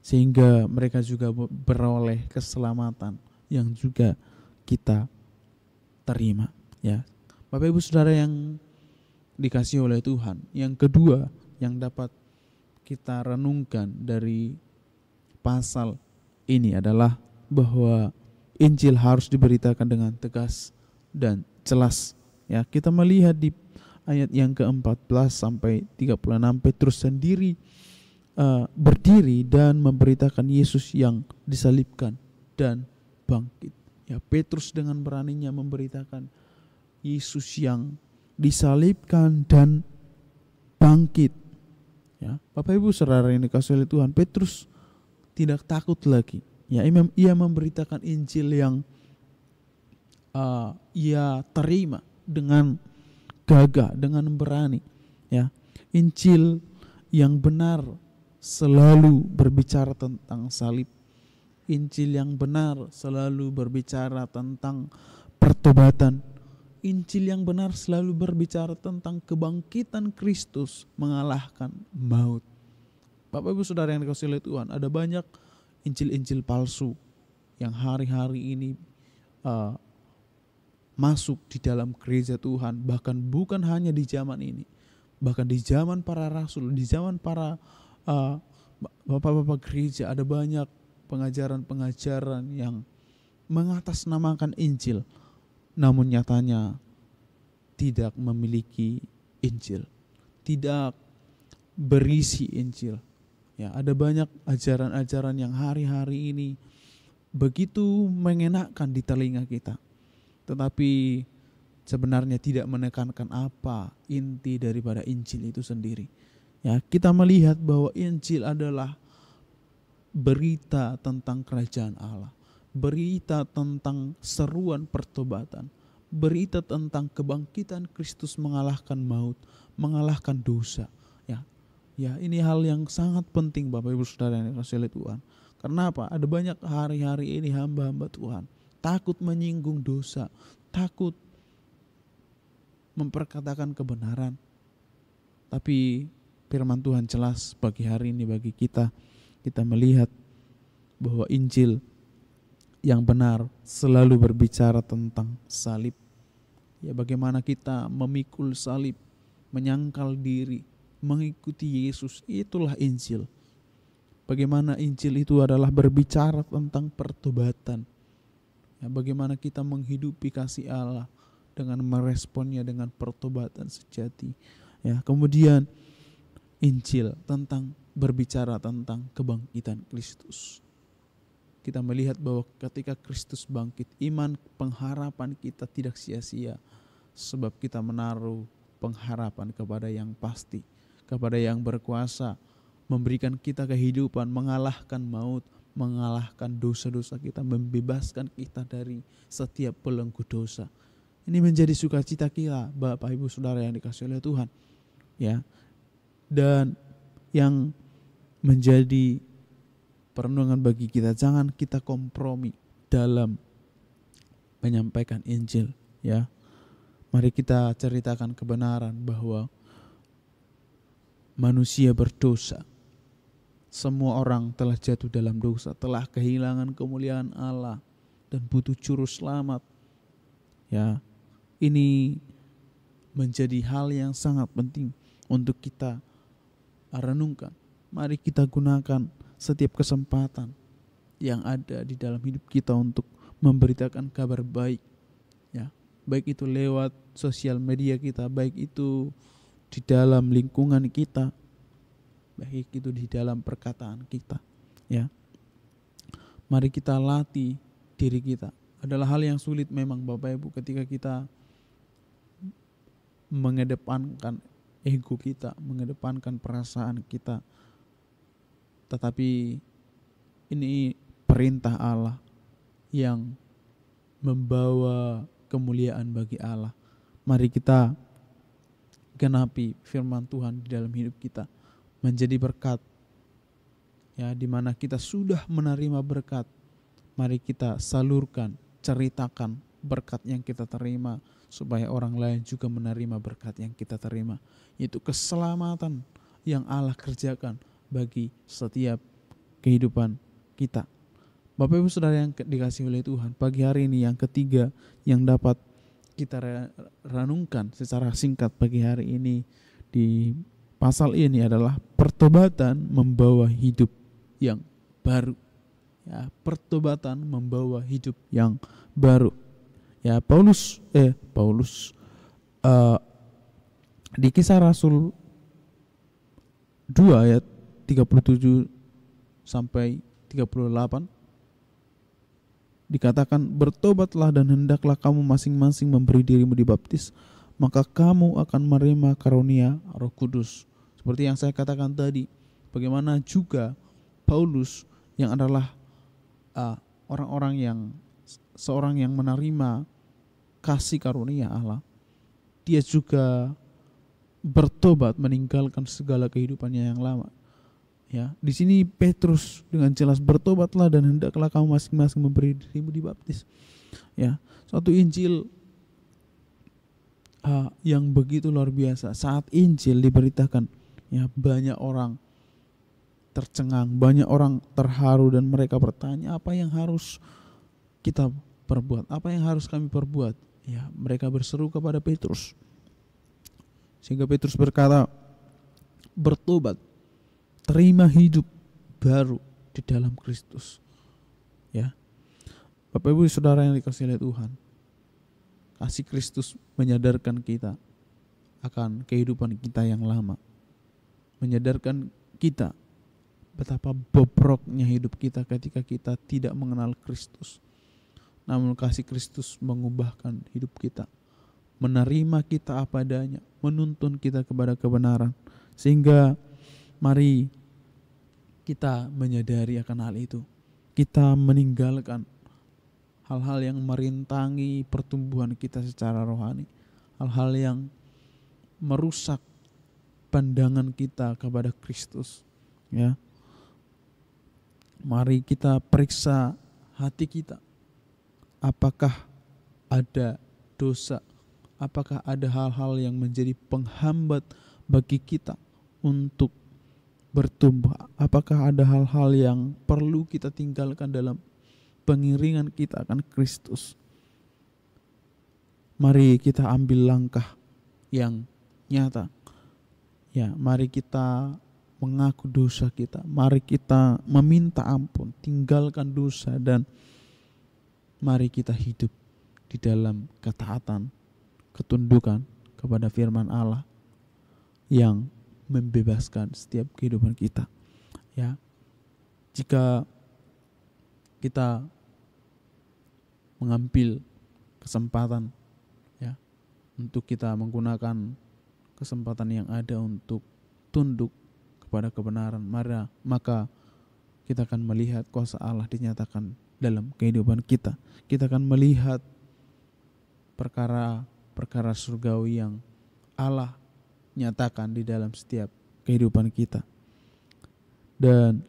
Speaker 4: sehingga mereka juga beroleh keselamatan yang juga kita terima, ya. Bapak Ibu Saudara yang dikasihi oleh Tuhan, yang kedua yang dapat kita renungkan dari pasal ini adalah bahwa Injil harus diberitakan dengan tegas dan jelas. Ya, kita melihat di ayat yang ke-14 sampai 36, Petrus sendiri berdiri dan memberitakan Yesus yang disalibkan dan bangkit. Ya, Petrus dengan beraninya memberitakan Yesus yang disalibkan dan bangkit. Ya, Bapak Ibu Saudara yang dikasihi oleh Tuhan, Petrus tidak takut lagi. Ya, ia memberitakan Injil yang ia terima dengan gagah, dengan berani. Ya, Injil yang benar selalu berbicara tentang salib. Injil yang benar selalu berbicara tentang pertobatan. Injil yang benar selalu berbicara tentang kebangkitan Kristus mengalahkan maut. Bapak Ibu Saudara yang dikasihi oleh Tuhan, ada banyak Injil-Injil palsu yang hari-hari ini masuk di dalam gereja Tuhan. Bahkan bukan hanya di zaman ini, bahkan di zaman para rasul, di zaman para bapak-bapak gereja, ada banyak pengajaran-pengajaran yang mengatasnamakan Injil, namun nyatanya tidak memiliki Injil, tidak berisi Injil. Ya, ada banyak ajaran-ajaran yang hari-hari ini begitu mengenakkan di telinga kita, tetapi sebenarnya tidak menekankan apa inti daripada Injil itu sendiri. Ya, kita melihat bahwa Injil adalah berita tentang kerajaan Allah, berita tentang seruan pertobatan, berita tentang kebangkitan Kristus mengalahkan maut, mengalahkan dosa. Ya, ini hal yang sangat penting Bapak Ibu Saudara yang dikasihi oleh Tuhan. Karena apa? Ada banyak hari-hari ini hamba-hamba Tuhan takut menyinggung dosa, takut memperkatakan kebenaran. Tapi firman Tuhan jelas bagi hari ini, bagi kita melihat bahwa Injil yang benar selalu berbicara tentang salib. Ya, bagaimana kita memikul salib, menyangkal diri, mengikuti Yesus, itulah Injil. Bagaimana Injil itu adalah berbicara tentang pertobatan. Ya, bagaimana kita menghidupi kasih Allah dengan meresponnya dengan pertobatan sejati. Ya, kemudian Injil berbicara tentang kebangkitan Kristus. Kita melihat bahwa ketika Kristus bangkit, iman pengharapan kita tidak sia-sia, sebab kita menaruh pengharapan kepada yang pasti, kepada yang berkuasa, memberikan kita kehidupan, mengalahkan maut, mengalahkan dosa-dosa kita, membebaskan kita dari setiap belenggu dosa. Ini menjadi sukacita kita, Bapak Ibu Saudara yang dikasihi oleh Tuhan. Ya. Dan yang menjadi perenungan bagi kita, jangan kita kompromi dalam menyampaikan Injil, ya. Mari kita ceritakan kebenaran bahwa manusia berdosa. Semua orang telah jatuh dalam dosa, telah kehilangan kemuliaan Allah dan butuh juru selamat. Ya, ini menjadi hal yang sangat penting untuk kita renungkan. Mari kita gunakan setiap kesempatan yang ada di dalam hidup kita untuk memberitakan kabar baik. Ya, baik itu lewat sosial media kita, baik itu di dalam lingkungan kita, baik itu di dalam perkataan kita. Ya, mari kita latih diri kita. Adalah hal yang sulit memang Bapak Ibu ketika kita mengedepankan ego kita, mengedepankan perasaan kita. Tetapi ini perintah Allah yang membawa kemuliaan bagi Allah. Mari kita genapi firman Tuhan di dalam hidup kita, menjadi berkat. Ya, di mana kita sudah menerima berkat, mari kita salurkan, ceritakan berkat yang kita terima, supaya orang lain juga menerima berkat yang kita terima, yaitu keselamatan yang Allah kerjakan bagi setiap kehidupan kita. Bapak Ibu Saudara yang dikasihi oleh Tuhan, pagi hari ini yang ketiga yang dapat kita renungkan secara singkat pagi hari ini di pasal ini adalah pertobatan membawa hidup yang baru. Ya, pertobatan membawa hidup yang baru. Ya, Paulus di Kisah Rasul 2 ayat 37 sampai 38 dikatakan, bertobatlah dan hendaklah kamu masing-masing memberi dirimu dibaptis, maka kamu akan menerima karunia Roh Kudus. Seperti yang saya katakan tadi, bagaimana juga Paulus yang adalah seorang yang menerima kasih karunia Allah, dia juga bertobat meninggalkan segala kehidupannya yang lama. Ya, di sini Petrus dengan jelas, bertobatlah dan hendaklah kamu masing-masing memberi dirimu dibaptis. Ya, suatu Injil yang begitu luar biasa. Saat Injil diberitakan, ya, banyak orang tercengang, banyak orang terharu, dan mereka bertanya, apa yang harus kita perbuat? Apa yang harus kami perbuat? Ya, mereka berseru kepada Petrus. Sehingga Petrus berkata, bertobat, terima hidup baru di dalam Kristus. Ya, Bapak Ibu Saudara yang dikasihi oleh Tuhan, kasih Kristus menyadarkan kita akan kehidupan kita yang lama, menyadarkan kita betapa bobroknya hidup kita ketika kita tidak mengenal Kristus. Namun kasih Kristus mengubahkan hidup kita, menerima kita apa adanya, menuntun kita kepada kebenaran. Sehingga mari kita menyadari akan hal itu. Kita meninggalkan hal-hal yang merintangi pertumbuhan kita secara rohani, hal-hal yang merusak pandangan kita kepada Kristus. Ya, mari kita periksa hati kita. Apakah ada dosa? Apakah ada hal-hal yang menjadi penghambat bagi kita untuk bertumbuh? Apakah ada hal-hal yang perlu kita tinggalkan dalam pengiringan kita akan Kristus? Mari kita ambil langkah yang nyata. Ya, mari kita mengaku dosa kita. Mari kita meminta ampun, tinggalkan dosa, dan mari kita hidup di dalam ketaatan, ketundukan kepada firman Allah yang membebaskan setiap kehidupan kita. Ya, jika kita mengambil kesempatan, ya, untuk kita menggunakan kesempatan yang ada untuk tunduk kepada kebenaran, maka kita akan melihat kuasa Allah dinyatakan dalam kehidupan kita. Kita akan melihat perkara surgawi yang Allah nyatakan di dalam setiap kehidupan kita. Dan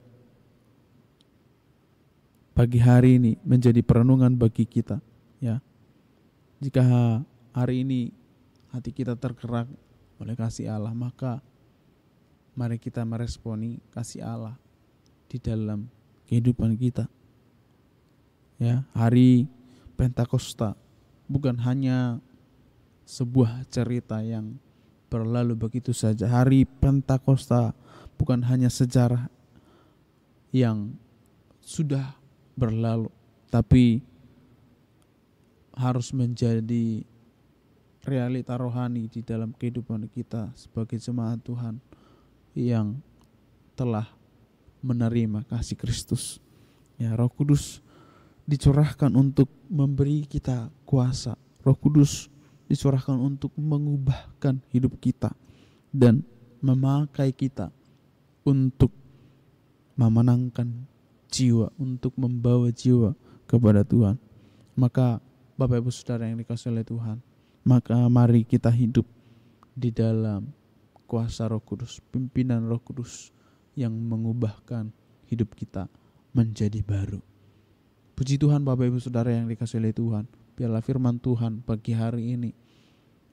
Speaker 4: pagi hari ini menjadi perenungan bagi kita, ya. Jika hari ini hati kita tergerak oleh kasih Allah, maka mari kita meresponi kasih Allah di dalam kehidupan kita. Ya, hari Pentakosta bukan hanya sebuah cerita yang berlalu begitu saja. Hari Pentakosta bukan hanya sejarah yang sudah berlalu, tapi harus menjadi realita rohani di dalam kehidupan kita sebagai jemaat Tuhan yang telah menerima kasih Kristus. Ya, Roh Kudus dicurahkan untuk memberi kita kuasa. Roh Kudus dicurahkan untuk mengubahkan hidup kita dan memakai kita untuk memenangkan jiwa, untuk membawa jiwa kepada Tuhan. Maka Bapak Ibu Saudara yang dikasihi oleh Tuhan, maka mari kita hidup di dalam kuasa Roh Kudus, pimpinan Roh Kudus yang mengubahkan hidup kita menjadi baru. Puji Tuhan Bapak Ibu Saudara yang dikasihi oleh Tuhan. Biarlah firman Tuhan pagi hari ini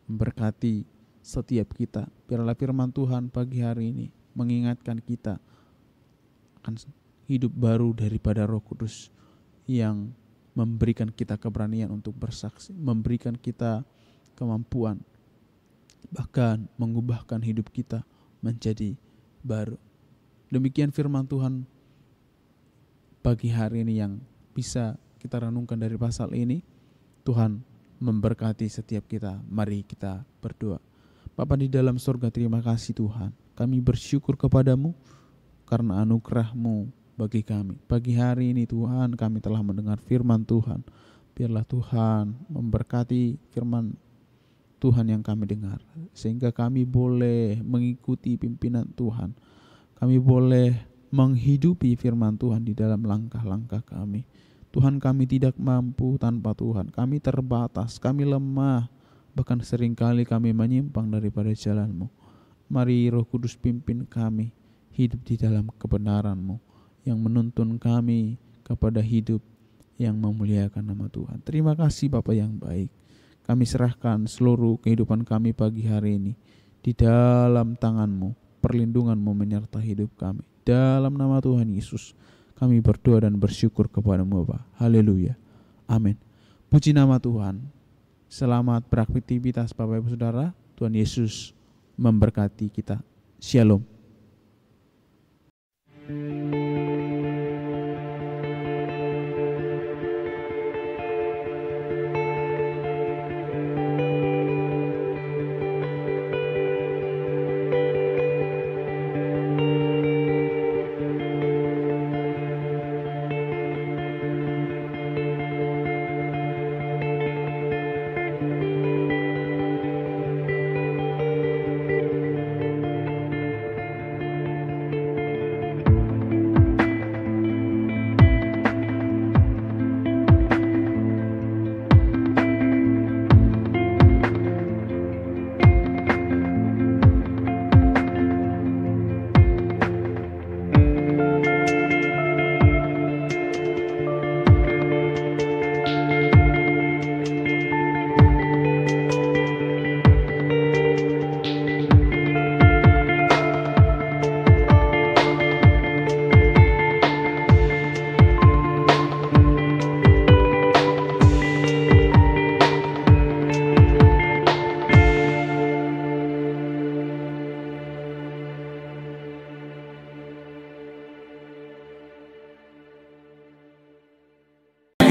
Speaker 4: memberkati setiap kita. Biarlah firman Tuhan pagi hari ini mengingatkan kita akan hidup baru daripada Roh Kudus yang memberikan kita keberanian untuk bersaksi, memberikan kita kemampuan, bahkan mengubahkan hidup kita menjadi baru. Demikian firman Tuhan pagi hari ini yang bisa kita renungkan dari pasal ini. Tuhan memberkati setiap kita. Mari kita berdoa. Bapa di dalam surga, terima kasih Tuhan. Kami bersyukur kepadamu karena anugerah-Mu bagi kami. Pagi hari ini Tuhan, kami telah mendengar firman Tuhan. Biarlah Tuhan memberkati firman Tuhan yang kami dengar, sehingga kami boleh mengikuti pimpinan Tuhan. Kami boleh menghidupi firman Tuhan di dalam langkah-langkah kami. Tuhan, kami tidak mampu tanpa Tuhan. Kami terbatas, kami lemah, bahkan seringkali kami menyimpang daripada jalan-Mu. Mari Roh Kudus pimpin kami hidup di dalam kebenaran-Mu yang menuntun kami kepada hidup yang memuliakan nama Tuhan. Terima kasih Bapa yang baik. Kami serahkan seluruh kehidupan kami pagi hari ini di dalam tangan-Mu, perlindungan-Mu menyertai hidup kami. Dalam nama Tuhan Yesus, kami berdoa dan bersyukur kepada-Mu Bapa. Haleluya. Amin. Puji nama Tuhan. Selamat beraktivitas Bapak Ibu Saudara. Tuhan Yesus memberkati kita. Shalom.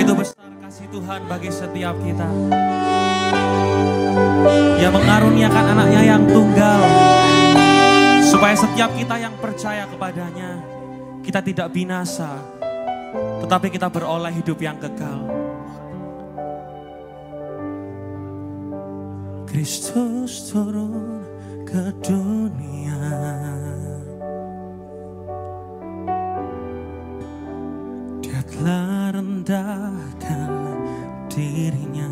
Speaker 1: Besar kasih Tuhan bagi setiap kita yang mengaruniakan anaknya yang tunggal, supaya setiap kita yang percaya kepadanya, kita tidak binasa, tetapi kita beroleh hidup yang kekal. Kristus turun ke dunia, Dia telah rendahkan dirinya,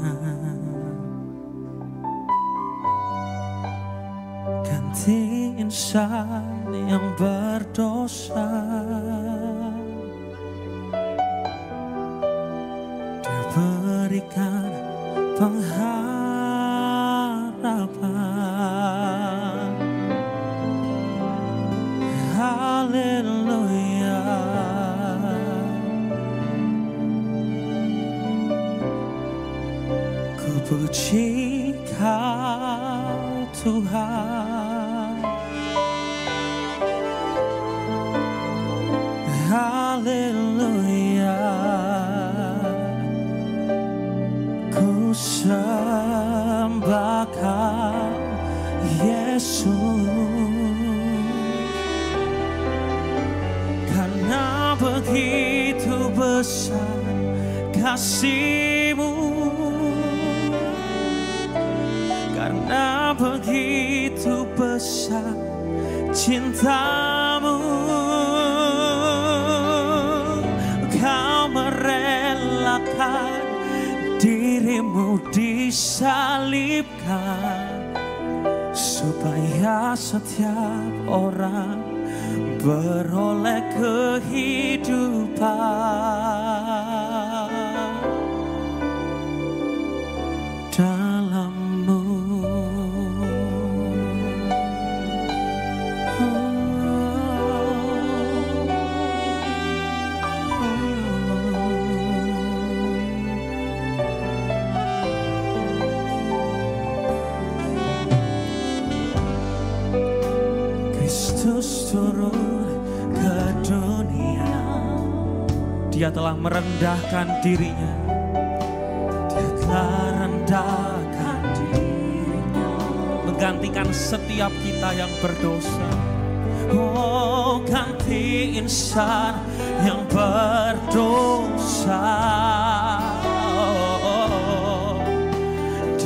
Speaker 1: ganti insan yang berdosa. Dia berikan pengharapan. Haleluya. Ku puji Kau Tuhan. Haleluya. Ku sembah Kau Yesus, karena begitu besar kasih-Mu, karena begitu besar cinta-Mu. Kau merelakan diri-Mu disalibkan, supaya setiap orang beroleh kehidupan dalam-Mu. turun ke dunia. Dia telah merendahkan dirinya. Dia telah rendahkan dirinya, menggantikan setiap kita yang berdosa. Oh, ganti insan yang berdosa.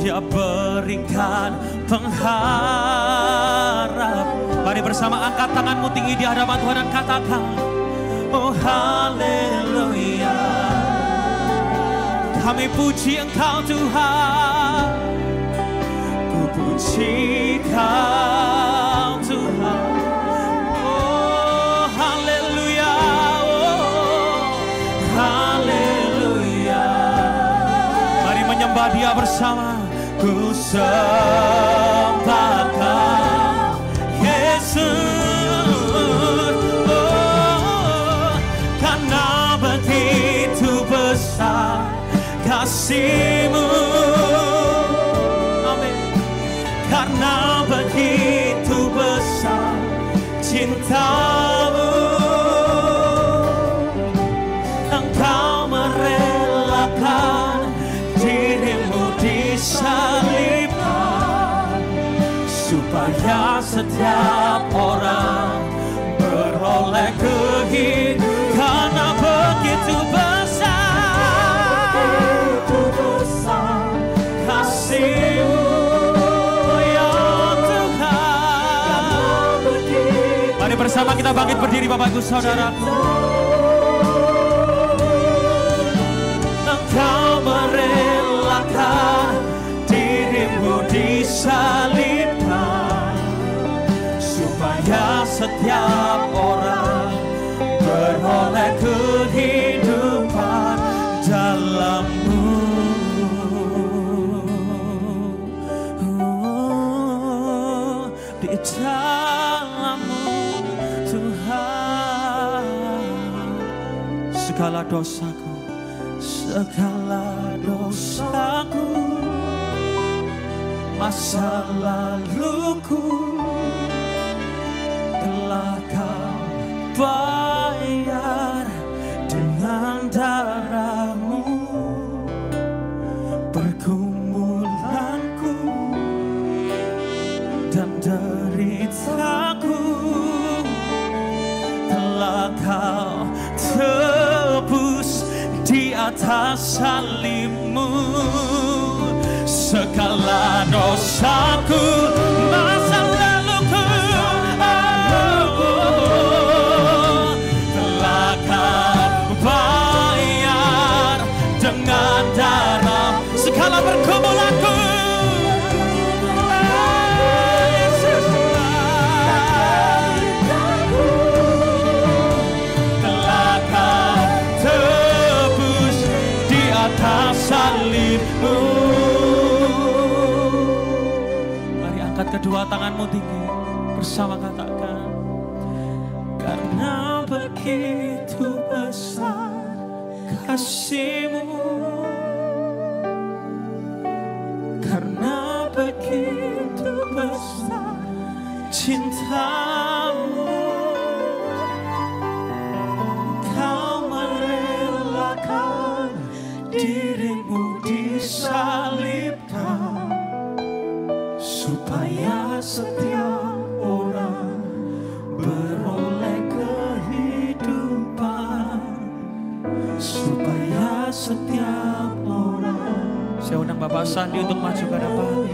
Speaker 1: Dia berikan pengharap. Mari bersama angkat tanganmu tinggi di hadapan Tuhan dan katakan, oh haleluya. Kami puji Engkau Tuhan. Ku puji Kau Tuhan. Oh haleluya. Oh haleluya. Mari menyembah Dia bersama. Ku sembah Kau Yesus, oh, karena begitu besar kasih-Mu. Amin. Karena begitu besar cinta-Mu, Engkau merelakan dirimu disalibkan, supaya setiap orang beroleh kehidupan. Karena begitu besar kasih-Mu, ya Tuhan. Mari bersama kita bangkit berdiri Bapak Ibu Saudaraku. Engkau merelakan dirimu disalibkan, supaya setiap orang beroleh kehidupan dalam-Mu. Oh, di dalam-Mu Tuhan. Segala dosaku, segala dosaku, masa laluku telah Kau bayar dengan darah-Mu. Pergumulanku dan deritaku telah Kau tebus di atas salib-Mu. Segala dosaku, masa laluku, telah Kau bayar dengan darah. Segala pergumulanku, Yesus, telah Kau tebus di atas salib-Mu. Kedua tanganmu tinggi, bersama katakan, karena begitu besar kasih-Mu, karena begitu besar cinta-Mu, Kau merelakan dirimu disalibkan, supaya setiap orang beroleh kehidupan, supaya setiap orang. Saya undang Bapak Sandi untuk maju ke depan.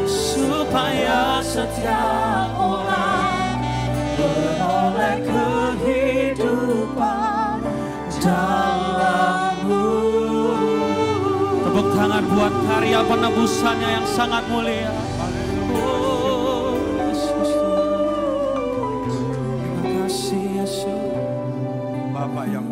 Speaker 1: Supaya setiap orang beroleh kehidupan dalam-Mu. Tepuk tangan buat karya penebusannya yang sangat mulia. Oh, Yesus. Terima kasih Yesus.
Speaker 2: Bapak yang